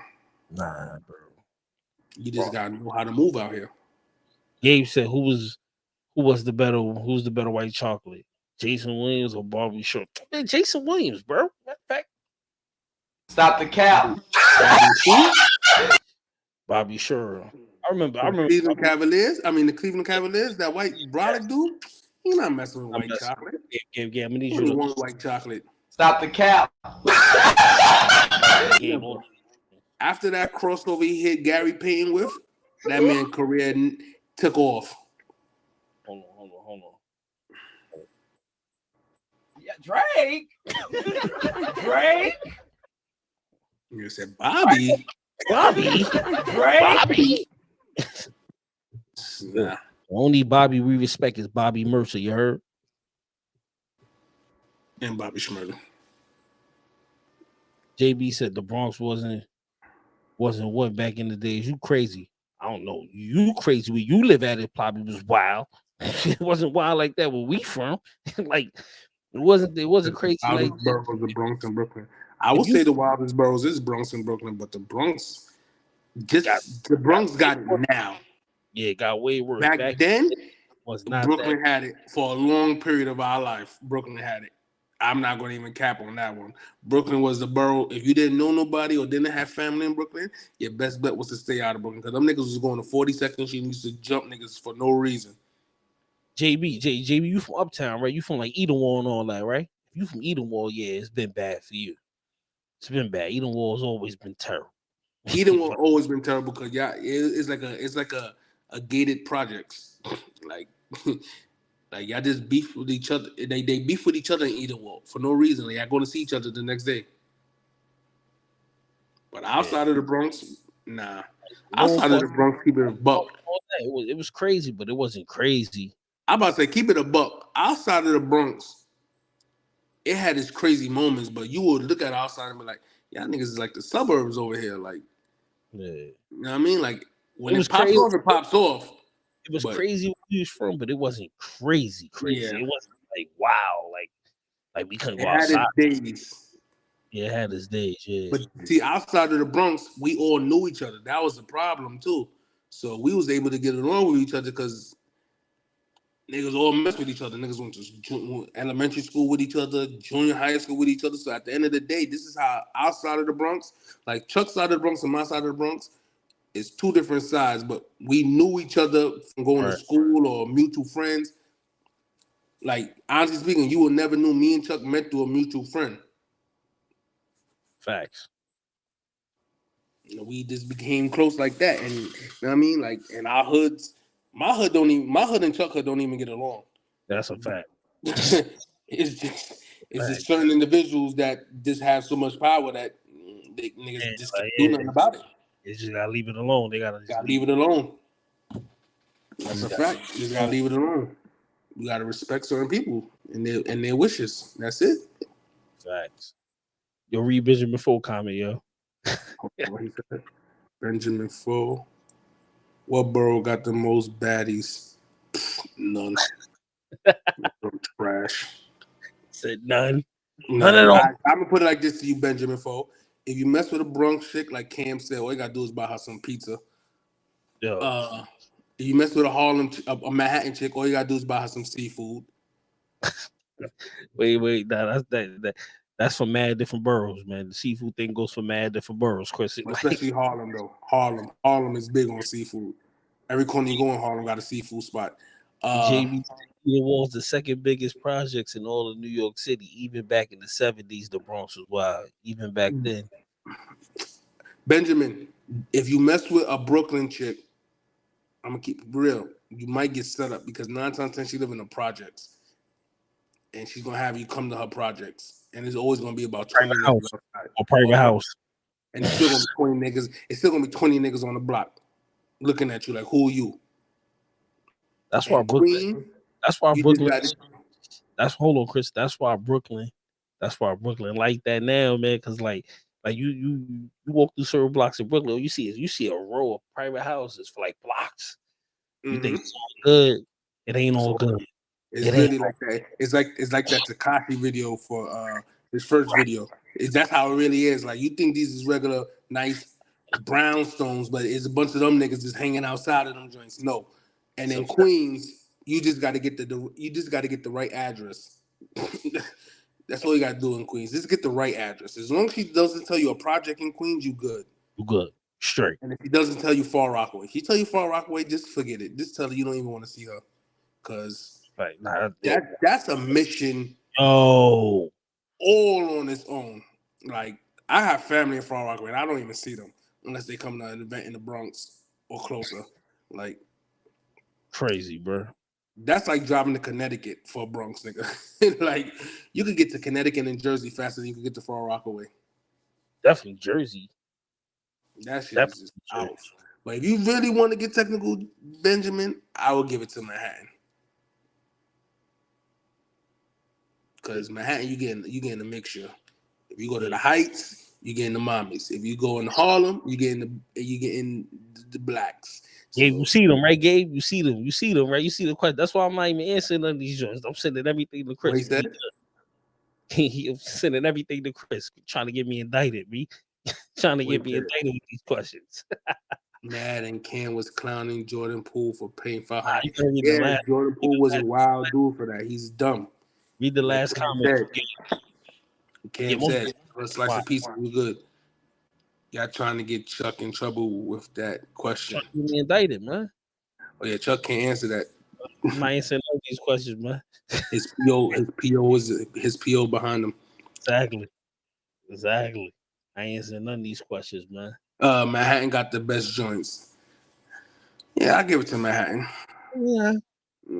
Nah, bro. You just gotta know how to move out here. Gabe said, who's the better white chocolate? Jason Williams or Bobby Shore? Man, Jason Williams, bro. Matter of fact. Stop the cap. Bobby Shore. I remember. The Cleveland Cavaliers, that white brolic dude, he not messing with white chocolate. Gabe, I need you to want white chocolate. Stop the cap. After that crossover he hit Gary Payton with, that man's career took off. Hold on. Yeah, Drake. You said Bobby. Drake. Nah. Only Bobby we respect is Bobby Mercer. You heard? And Bobby Schmurder. JB said the Bronx wasn't what back in the days. You crazy? I don't know. You crazy? Where you live at it probably was wild. It wasn't wild like that where we from. Like it wasn't crazy. The wildest boroughs was the Bronx and Brooklyn. I would say the wildest boroughs is Bronx and Brooklyn, but the Bronx got it now. Yeah, it got way worse. Back then, was not Brooklyn had it for a long period of our life. Brooklyn had it. I'm not going to even cap on that one. Brooklyn was the borough. If you didn't know nobody or didn't have family in Brooklyn, your best bet was to stay out of Brooklyn because them niggas was going to 42nd Street and used to jump niggas for no reason. JB, you from Uptown, right? You from like Edenwall and all that, right? If you from Edenwall, yeah, it's been bad for you. It's been bad. Edenwall's always been terrible. Edenwall always been terrible because it's like a gated projects. Like y'all just beef with each other. They beef with each other in Edenwall for no reason. Like y'all going to see each other the next day. But outside of the Bronx, nah. Outside of the Bronx, keep it a buck. It was crazy, but it wasn't crazy. I'm about to say keep it a buck. Outside of the Bronx, it had its crazy moments, but you would look at outside and be like, y'all niggas is like the suburbs over here. Like, you know what I mean? Like when it pops off, it pops off. It was crazy where he was from, but it wasn't crazy. Yeah. It wasn't like wow, like we couldn't It go had outside. its days. Yeah, it had its days. Yeah, But see, outside of the Bronx, we all knew each other. That was the problem too. So we was able to get along with each other because niggas all mess with each other. Niggas went to elementary school with each other, junior high school with each other. So at the end of the day, this is how outside of the Bronx, like Chuck's side of the Bronx and my side of the Bronx, it's two different sides. But we knew each other from going to school or mutual friends. Like honestly speaking, you would never knew me and Chuck met through a mutual friend. facts. You know, we just became close like that, and you know what I mean. Like in our hoods, my hood and Chuck hood don't even get along. That's a fact. it's just certain individuals that just have so much power that they niggas just can't do nothing about it. They just gotta leave it alone. They gotta leave it alone. That's a fact. You just gotta leave it alone. You gotta respect certain people and their wishes. That's it. Facts. Yo, read Benjamin Foe comment, yo. What he said? Benjamin Foe. What borough got the most baddies? None. Trash. Said none. None at all. I'm gonna put it like this to you, Benjamin Foe. If you mess with a Bronx chick, like Cam said, all you gotta do is buy her some pizza. Yo. If you mess with a Manhattan chick, all you gotta do is buy her some seafood. Wait, that's for mad different boroughs, man. The seafood thing goes for mad different boroughs, Chris. Especially Harlem, though. Harlem is big on seafood. Every corner you go in Harlem got a seafood spot. JB was the second biggest projects in all of New York City. Even back in the 70s, the Bronx was wild. Even back then. Benjamin, if you mess with a Brooklyn chick, I'm gonna keep it real. You might get set up because 9 times 10 she live in the projects, and she's gonna have you come to her projects, and it's always gonna be about 20 niggas outside. Or private house, and it's still gonna be 20 niggas. It's still gonna be 20 niggas on the block looking at you like, who are you? That's why Brooklyn. That's why Brooklyn. Hold on, Chris. That's why Brooklyn like that now, man. Because like you walk through certain blocks in Brooklyn, you see a row of private houses for like blocks. You think it's all good? It ain't all good. It's really like that. It's like that Tekashi video for his first video. That's how it really is. Like you think these is regular nice brownstones, but it's a bunch of them niggas just hanging outside of them joints. No. And in Queens, you just got to get the right address. That's all you got to do in Queens. Just get the right address. As long as she doesn't tell you a project in Queens, you good. You good. Straight. And if he doesn't tell you Far Rockaway, if he tell you Far Rockaway, just forget it. Just tell her you don't even want to see her, because that's a mission. Oh, all on its own. Like I have family in Far Rockaway, and I don't even see them unless they come to an event in the Bronx or closer. Like crazy, bro. That's like driving to Connecticut for a Bronx nigga. Like you could get to Connecticut and Jersey faster than you could get to Far Rockaway. Definitely Jersey. That shit is just out. But if you really want to get technical, Benjamin, I will give it to Manhattan. Because Manhattan, you getting a mixture. If you go to the Heights, you getting the mommies. If you go in Harlem, you getting the blacks. Gabe, you see them, right, Gabe? You see them, right? You see the question. That's why I'm not even answering none of these joints. I'm sending everything to Chris. He's sending everything to Chris, trying to get me indicted, me. Trying to get me indicted with these questions. Mad and Cam was clowning Jordan Poole for paying $500. Yeah, Jordan Poole was a wild dude for that. He's dumb. Read the last comment. Cam said, "Let's slice a pizza. We good." Y'all trying to get Chuck in trouble with that question. Chuck getting indicted, man. Oh yeah, Chuck can't answer that. I'm not answering none of these questions, man. His PO behind him. Exactly. I ain't answering none of these questions, man. Manhattan got the best joints. Yeah, I give it to Manhattan. Yeah,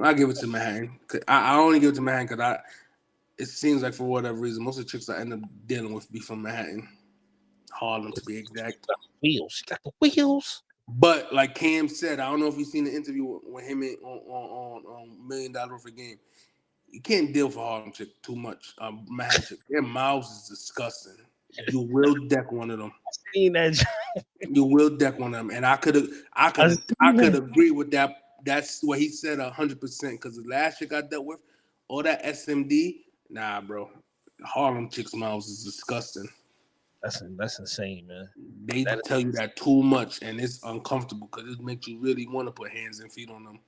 I give it to Manhattan. I only give it to Manhattan because it seems like for whatever reason, most of the chicks I end up dealing with be from Manhattan. Harlem, to be exact. Wheels. Got the wheels. But like Cam said, I don't know if you've seen the interview with him on $1 Million for Game. You can't deal for Harlem chick too much. Manhattan chick. Their mouths is disgusting. You will deck one of them. I've seen that. You will deck one of them, and I could agree with that. That's what he said 100%. Because the last chick I dealt with, all that SMD, nah, bro. Harlem chicks' mouths is disgusting. That's insane, man. They tell you that too much, and it's uncomfortable because it makes you really want to put hands and feet on them.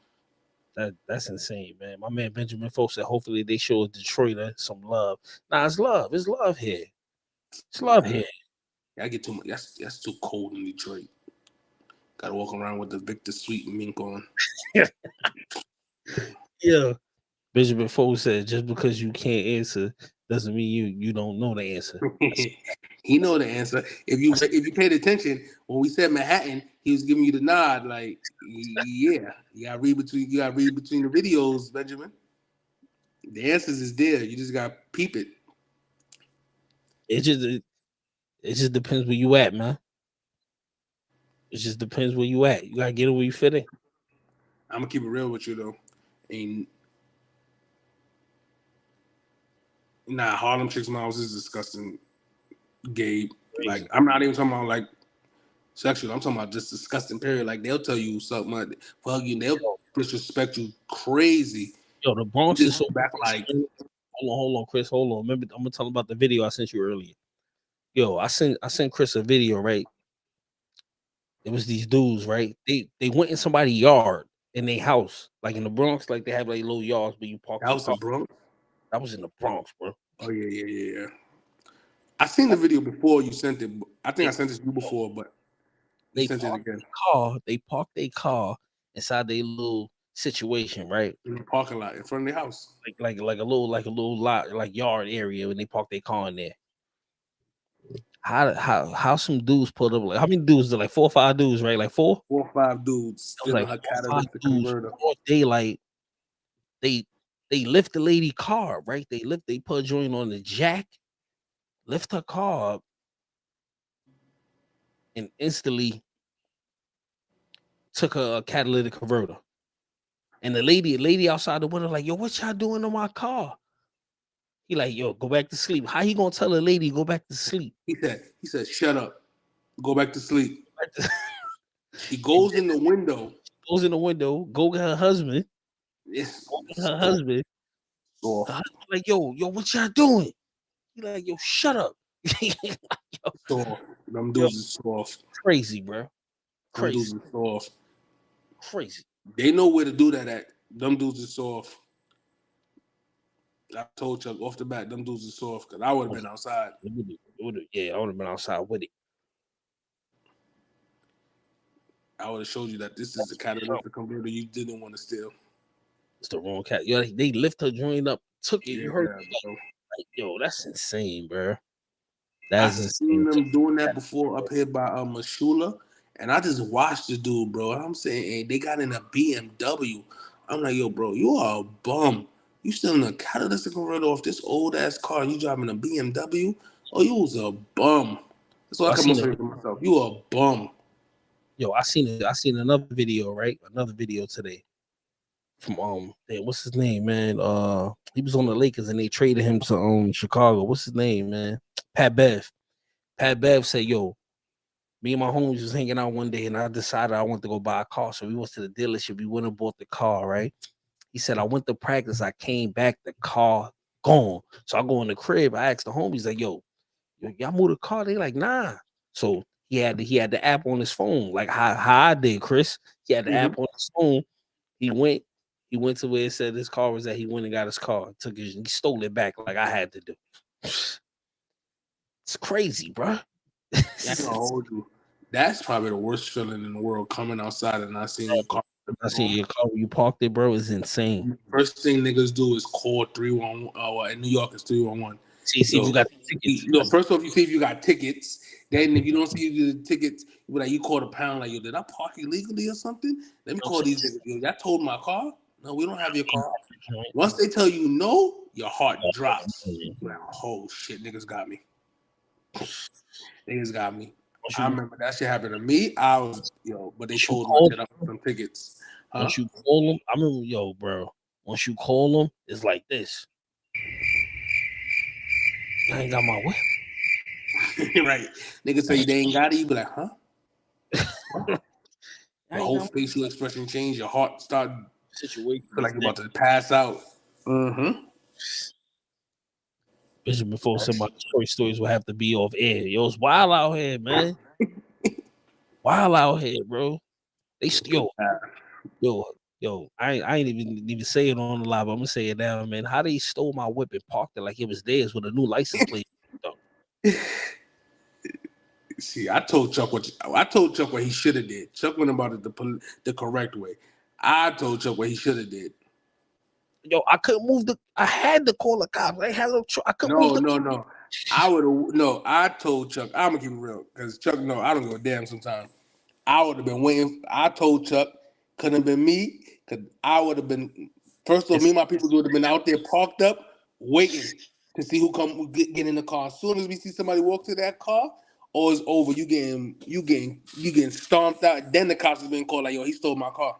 That's insane, man. My man Benjamin Folk said hopefully they show Detroit some love. Nah, it's love. It's love here. It's love here. I get too much. That's too cold in Detroit. Gotta walk around with the Victor Sweet mink on. Yeah. Benjamin Folk said just because you can't answer doesn't mean you don't know the answer. He know the answer. If you paid attention when we said Manhattan, he was giving you the nod. Like, yeah, you gotta read between the videos, Benjamin. The answers is there. You just gotta peep it. It just depends where you at, man. It just depends where you at. You gotta get it where you fit in. I'm gonna keep it real with you though. Harlem chicks' mouths is disgusting, Gabe. Like, I'm not even talking about like sexual. I'm talking about just disgusting. Period. Like, they'll tell you something, like, fuck you. They'll disrespect you crazy. Yo, the Bronx is so back. Like, hold on, Chris. Hold on. Remember, I'm gonna tell about the video I sent you earlier. Yo, I sent Chris a video, right? It was these dudes, right? They went in somebody's yard in their house, like in the Bronx, like they have like little yards where you park. That was the Bronx. That was in the Bronx, bro. Oh yeah. I seen the video before you sent it. I think I sent it to you before, but they sent it again. They parked their car inside their little situation, right? In the parking lot in front of their house, like a little lot, like yard area when they park their car in there. How some dudes pulled up? Like, how many dudes? Like 4 or 5 dudes, right? Like 4 or 5 dudes. It was like 4 or 5 dudes. They lift the lady car, right? They put a joint on the jack, lift her car up, and instantly took a catalytic converter. And the lady outside the window, like, yo, what y'all doing on my car? He like, yo, go back to sleep. How he gonna tell a lady go back to sleep? He said, shut up, go back to sleep. He goes in the window. Go get her husband. Yes. Go get her husband. Like, yo, what y'all doing? He like, yo, shut up. Soft. Them dudes is soft. Crazy, bro. Crazy. Them dudes is soft. Crazy. They know where to do that at. Them dudes is soft. I told Chuck off the bat, them dudes is soft because I would have been outside. Yeah, I would have been outside with it. I would have showed you that this is the catalytic converter you didn't want to steal. It's the wrong cat. Yo, they lift her joint up, took it. Yeah, you heard bro. Like, yo, that's insane, bro. I've seen them doing that before up here by Mashula, and I just watched the dude, bro. And I'm saying, hey, they got in a BMW. I'm like, yo, bro, you are a bum. You still in a catalytic converter off this old ass car? And you driving a BMW? Oh, you was a bum. That's all I can say to myself. You a bum. Yo, I seen another video, right? Another video today from what's his name, man? He was on the Lakers and they traded him to Chicago. What's his name, man? Pat Bev. Pat Bev said, yo, me and my homies was hanging out one day and I decided I wanted to go buy a car. So we went to the dealership. We went and bought the car, right? He said, I went to practice. I came back, the car gone. So I go in the crib. I asked the homies, like, yo, y'all move the car? They like, nah. So he had the app on his phone, like how I did, Chris. He had the app on his phone. He went to where it said his car was at. He went and got his car, he stole it back like I had to do. It's crazy, bro. That's probably the worst feeling in the world, coming outside and not seeing your car. Not seeing your car where you parked it, bro, is insane. First thing niggas do is call 311. In New York, it's 311. See if you got tickets. First off, you see if you got tickets. Then if you don't see the tickets, you call the pound like, yo, did I park illegally or something? Let me call these niggas. Yo, y'all told my car? No, we don't have your car. Once they tell you no, your heart drops. Like, oh shit, niggas got me. Niggas got me. I remember that shit happened to me. I was, but they told me to get up some tickets. Once you call them, I remember, bro. Once you call them, it's like this. I ain't got my whip. Right. Niggas say they ain't got it, you be like, huh? The whole facial expression change, your heart start situation. Feel like you're about to pass out. Vision before somebody's short stories will have to be off air. Yo, it's wild out here, man. Wild out here, bro. They yo. I ain't even say it on the live. I'm gonna say it now, man. How they stole my whip and parked it like it was theirs with a new license plate. See, I told Chuck what he should have did. Chuck went about it the correct way. I told Chuck what he should have did. Yo, I couldn't move I had to call the cops. I had I couldn't move No. I told Chuck, I'm gonna keep it real, because Chuck, no, I don't give a damn sometimes. I would have been waiting. I told Chuck, couldn't have been me, because I would have been, first of all, me and my people would have been out there parked up, waiting to see who come get in the car. As soon as we see somebody walk to that car, or it's over, you getting stomped out. Then the cops have been called like, yo, he stole my car.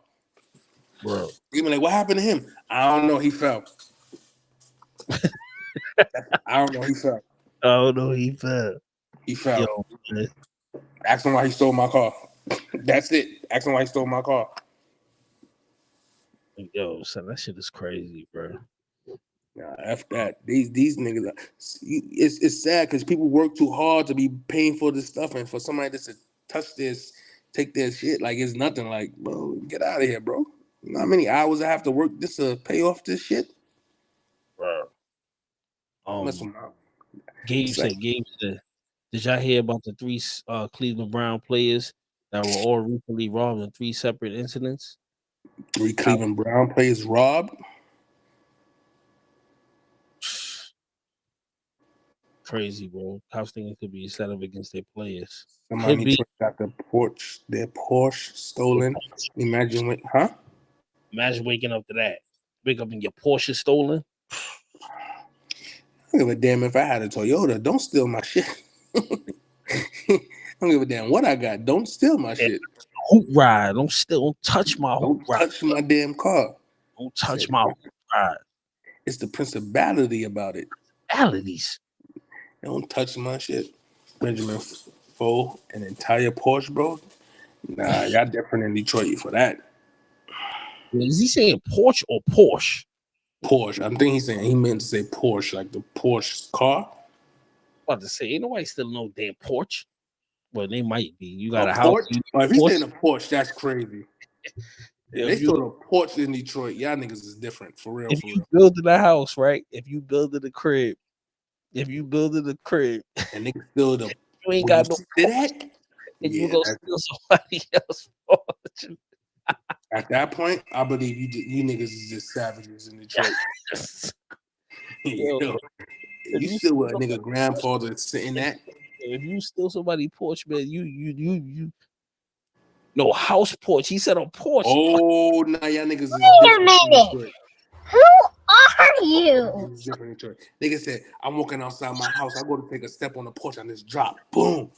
Bro. Even like, what happened to him? I don't know. He fell. I don't know. He fell. Oh no, he fell. He fell. Yo, ask him why he stole my car. That's it. Ask him why he stole my car. Yo, son, that shit is crazy, bro. Nah, F that. These niggas. It's sad because people work too hard to be paying for this stuff, and for somebody just to touch this, take their shit like it's nothing. Like, bro, get out of here, bro. You know how many hours I have to work just to pay off this shit? Bro. Gabe like, said, did y'all hear about the 3 Cleveland Brown players that were all recently robbed in 3 separate incidents? 3 Cleveland Brown players robbed? Crazy, bro. Cops thinking it could be set up against their players. Somebody got their Porsche stolen. Imagine waking up to that. Wake up and your Porsche stolen. I don't give a damn if I had a Toyota. Don't steal my shit. I don't give a damn what I got. Don't steal my shit. Hoop ride. Don't touch my hoop ride. Don't touch my damn car. Don't touch my hoop ride. It's the principality about it. Principalities. Don't touch my shit. Benjamin Foe, an entire Porsche, bro. Nah, y'all different in Detroit for that. Is he saying Porsche or Porsche? Porsche. I think he's saying he meant to say Porsche, like the Porsche car. I'm about to say, ain't nobody still no damn Porsche. Well, they might be. You got a house. If he's Porsche? saying a Porsche, that's crazy. Yeah, they sold a Porsche in Detroit. Y'all niggas is different, for real. If you building a house, right? If you building a crib, and niggas build a, you ain't got no that, and you go steal somebody else's Porsche. At that point, I believe you niggas is just savages in Detroit. You still what a nigga grandfather sitting at. If you steal somebody Porsche, man, you no house porch. He said a porch. Oh, nah, y'all niggas is Wait a minute. Who are you? Nigga said, I'm walking outside my house. I go to take a step on the porch and just drop. Boom.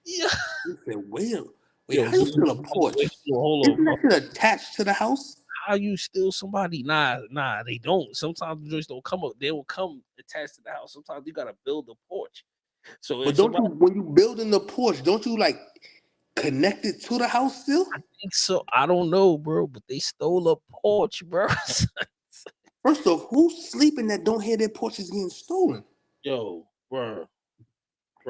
Yeah. He said, wait, how you steal a porch? Isn't that shit attached to the house? How you steal somebody? Nah, they don't. Sometimes the joints don't come up. They will come attached to the house. Sometimes you gotta build a porch. So, but when you building the porch, don't you like connect it to the house still? I think so. I don't know, bro. But they stole a porch, bro. First off, who's sleeping that don't hear their porches getting stolen? Yo, bro.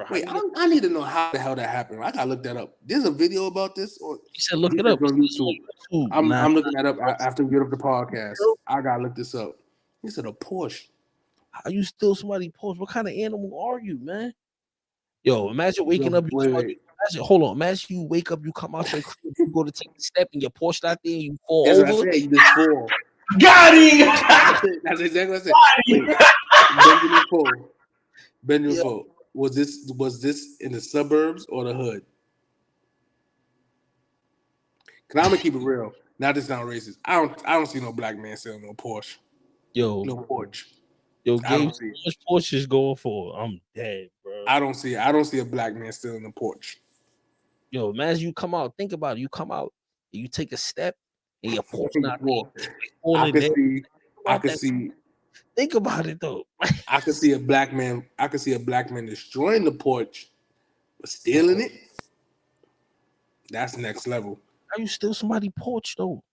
Wait, I need to know how the hell that happened. I gotta look that up. There's a video about this, or you said look it up on YouTube. I'm looking that up after we get up the podcast. I gotta look this up. He said a Porsche. How you steal somebody's Porsche? What kind of animal are you, man? Yo, imagine waking up. Imagine you wake up, you come out your crib, you go to take a step, and your Porsche out there, and you fall over. That's what I said. You just fall. Got him. That's exactly what I said. Benjamin Foe. Was this in the suburbs or the hood? Cause I'm gonna keep it real. Not to sound racist. I don't see no black man selling no Porsche. Yo, no Porsche. Yo, Gabe, how much Porsche is going for? I'm dead, bro. I don't see a black man stealing a Porsche. Yo, man, as you come out, think about it. You come out, you take a step, and your Porsche not there. I could see. Think about it though. I could see a black man. I could see a black man destroying the porch, but stealing it. That's next level. How you steal somebody's porch though?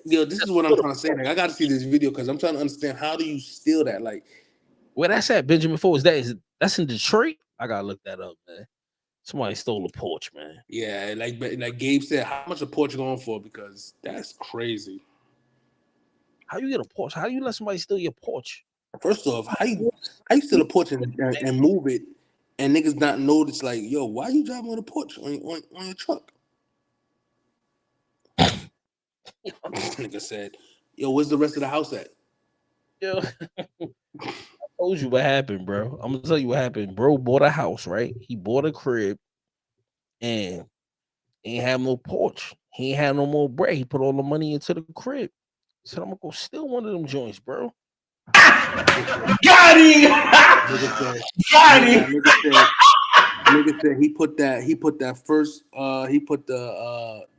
Yo, this is what I'm trying to say. Like, I got to see this video because I'm trying to understand how do you steal that? Like, where that's at, Benjamin Ford? That's in Detroit? I gotta look that up, man. Somebody stole a porch, man. yeah, like Gabe said, how much a porch going for? Because that's crazy. How you get a porch? How you let somebody steal your porch? First off, how you steal a porch and move it, and niggas not notice? Like, yo, why you driving on the porch on your truck? Nigga said, yo, where's the rest of the house at? Yo, I told you what happened, bro. I'm gonna tell you what happened. Bro bought a house, right? He bought a crib and ain't have no porch. He ain't had no more bread. He put all the money into the crib. He said, I'm gonna go steal one of them joints, bro. Got him! Got him! Nigga said he put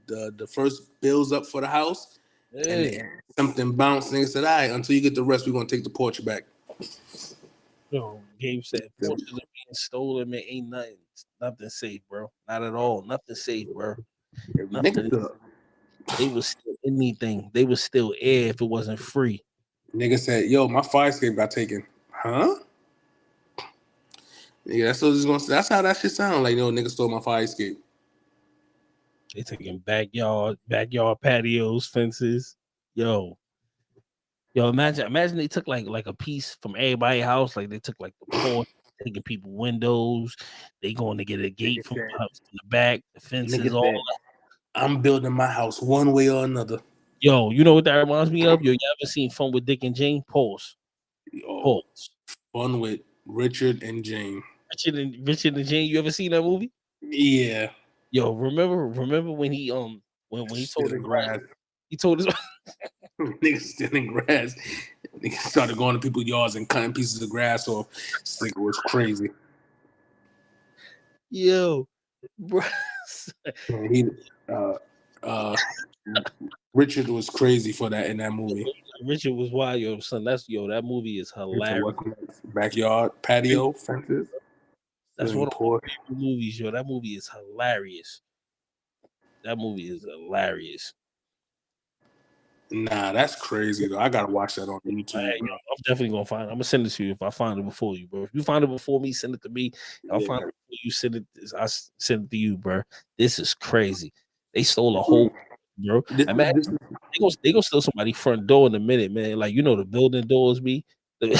the first bills up for the house, and then something bounced. Nigga said, all right, until you get the rest, we're gonna take the porch back. Yo, Gabe said porches are being stolen, man. Ain't nothing safe, bro. Not at all. Nothing safe, bro. Nothing. They would steal anything. They would steal air if it wasn't free. Nigga said, yo, my fire escape got taken. Huh? Yeah, that's what it's gonna say. That's how that shit sound. Like, yo, nigga stole my fire escape. They taking backyard patios, fences. Yo, imagine they took like a piece from everybody's house. Like they took like the porch, taking people windows. They going to get a gate from the house in the back, the fences, all that. I'm building my house one way or another. Yo, you know what that reminds me of? Yo, you ever seen Fun with Dick and Jane? Pause. Fun with Richard and Jane. Richard and Jane. You ever seen that movie? Yeah. Yo, remember when he when he told his grass. He told his niggas stealing grass. Niggas started going to people's yards and cutting pieces of grass off. This nigga was crazy. Yo, bro. Richard was crazy for that in that movie. Richard was wild, yo, son. That movie is hilarious. Backyard patio fences. That's one of my favorite movies, yo. That movie is hilarious. Nah, that's crazy though. I gotta watch that on YouTube. Right, yo, I'm definitely gonna find it. I'm gonna send it to you if I find it before you, bro. If you find it before me, send it to me. I'll find it before you send it. I send it to you, bro. This is crazy. They stole a whole, bro. They gonna steal somebody's front door in a minute, man. Like you know the building doors be. You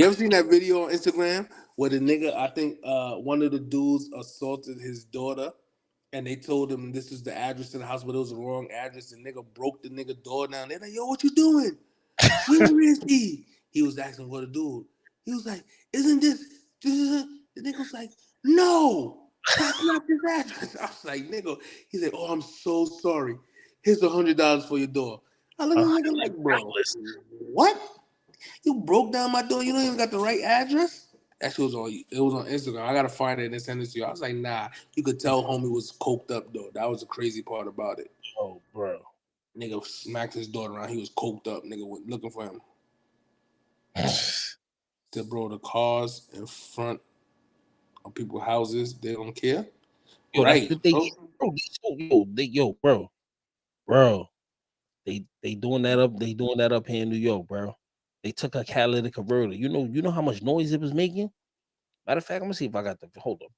ever seen that video on Instagram where the nigga, I think one of the dudes assaulted his daughter and they told him this is the address to the house, but it was the wrong address. The nigga broke the nigga door down. They're like, yo, what you doing? Where is he? He was asking for the dude. He was like, isn't this? The nigga was like, no, that's not this address. I was like, nigga. He's like, oh, I'm so sorry. Here's $100 for your door. I look at the nigga like, bro, what? You broke down my door. You don't even got the right address. That shit was on. It was on Instagram. I gotta find it and send it to you. I was like, nah. You could tell homie was coked up though. That was the crazy part about it. Oh, bro. Nigga smacked his daughter around. He was coked up. Nigga went looking for him. Said, bro, the cars in front of people's houses, they don't care. Yo, right, bro. They doing that up. They doing that up here in New York, bro. They took a catalytic converter. You know how much noise it was making? Matter of fact, I'm gonna see if I got the hold up.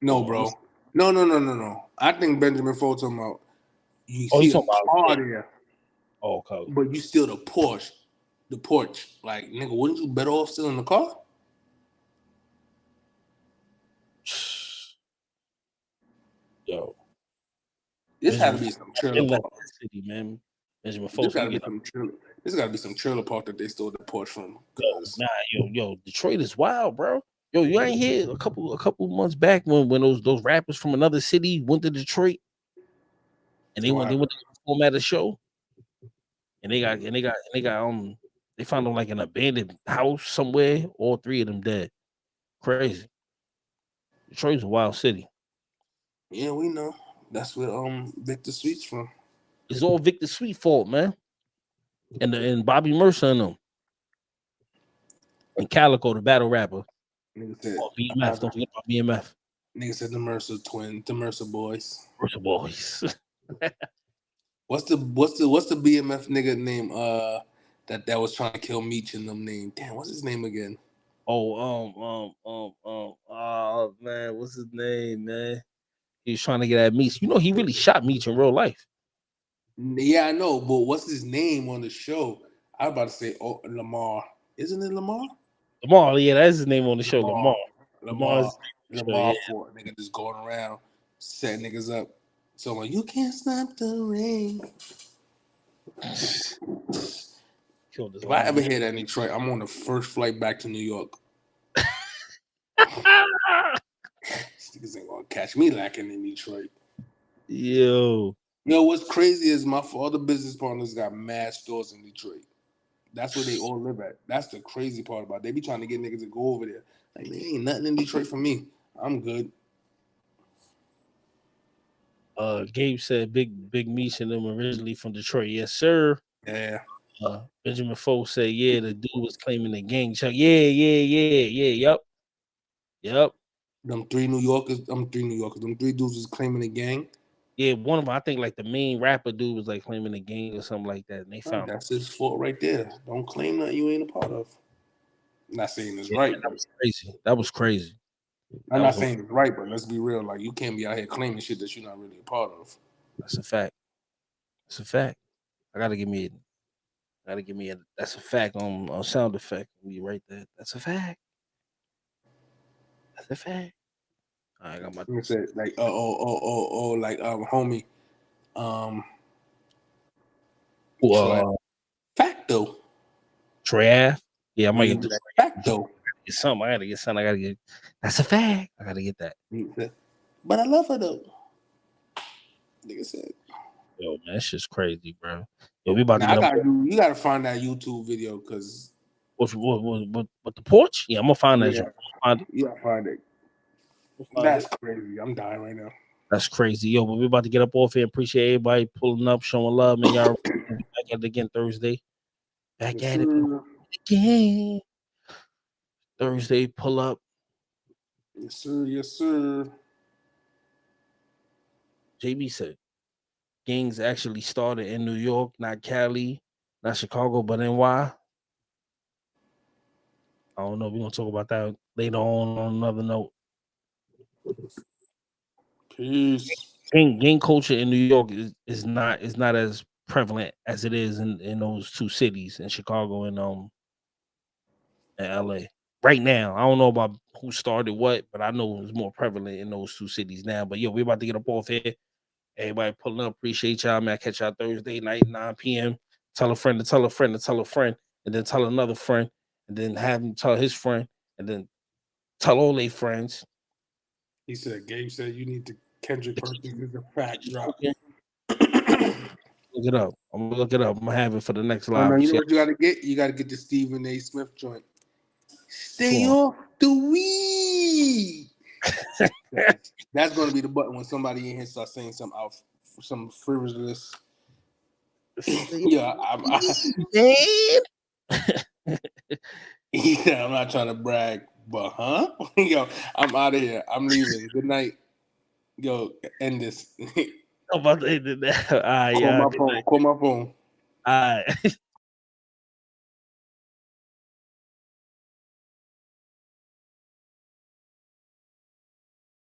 No, bro. No. I think Benjamin Ford talking about you see a car there. Oh, okay. But you steal the porch. Like, nigga, wouldn't you better off stealing the car? Yo. This had to be some trailer park. City, man. This gotta be some trailer park that they stole the porch from. Nah, yo, Detroit is wild, bro. Yo, you ain't here a couple months back when those rappers from another city went to Detroit and they went to perform at a show and they found them like an abandoned house somewhere. All three of them dead. Crazy. Detroit's a wild city. Yeah, we know. That's where Victor Sweet's from. It's all Victor Sweet fault, man. And Bobby Mercer and them. And Calico, the battle rapper. Nigga said, BMF, don't forget about BMF. Nigga said the Mercer twin, the Mercer boys. Mercer boys. What's the BMF nigga name? That was trying to kill Meech and them name. Damn, what's his name again? Oh, man, what's his name, man? He was trying to get at Meech. You know, he really shot Meech in real life. Yeah, I know, but what's his name on the show? I was about to say, Lamar. Isn't it Lamar? Lamar, yeah, that's his name on the show. Lamar. Lamar Ford, nigga, just going around setting niggas up. So like, you can't stop the rain. If I ever hear that in Detroit, I'm on the first flight back to New York. These niggas ain't gonna catch me lacking in Detroit. Yo, what's crazy is my other business partners got mad stores in Detroit. That's where they all live at. That's the crazy part about it. They be trying to get niggas to go over there. Like, there ain't nothing in Detroit for me. I'm good. Gabe said Big Meech and them originally from Detroit. Yes, sir. Yeah. Benjamin Foe said, yeah, the dude was claiming the gang chuck. Yep. Them three New Yorkers. Them three dudes was claiming the gang. Yeah, one of them, I think like the main rapper dude was like claiming the gang or something like that. And they found that's his fault right there. Don't claim nothing you ain't a part of. I'm not saying it's right. That was crazy. That was crazy. I'm not saying it's right, but let's be real. Like, you can't be out here claiming shit that you're not really a part of. That's a fact. That's a fact. I gotta give me a that's a fact on sound effect. We right there. That's a fact. That's a fact. I got my said like like homie. Facto. Troy. Yeah, I might get that facto. Get something. I gotta get something. I gotta get. That's a fact. I gotta get that. But I love her though. Nigga said. Yo, man, that's just crazy, bro. Yo, we about to get you gotta find that YouTube video because what the porch? Yeah, I'm gonna find that. You gotta find it. That's crazy. I'm dying right now. That's crazy. Yo, but we about to get up off here. Appreciate everybody pulling up, showing love, man. Y'all back at it again Thursday. Back at it again. Thursday, pull up. Yes, sir. Yes, sir. JB said gangs actually started in New York, not Cali, not Chicago, but NY. I don't know. We're gonna talk about that later on another note. Peace. Gang culture in New York is not as prevalent as it is in those two cities, in Chicago and LA. Right now, I don't know about who started what, but I know it's more prevalent in those two cities now. But yo, we're about to get up off here. Everybody pulling up. Appreciate y'all, man. Catch y'all Thursday night, 9 p.m. Tell a friend to tell a friend to tell a friend, and then tell another friend, and then have him tell his friend, and then tell all their friends. He said, Gabe said you need to Kendrick Perkins is a fact drop. Look it up. I'm gonna look it up. I'm gonna have it for the next live. You know what you gotta get? You gotta get the Stephen A. Smith joint. Stay off the weed. That's gonna be the button when somebody in here starts saying some frivolous. Yeah, I'm not trying to brag, but yo, I'm out of here. I'm leaving. Good night. Yo, end this. I'm about to end it now. Call my phone. All right.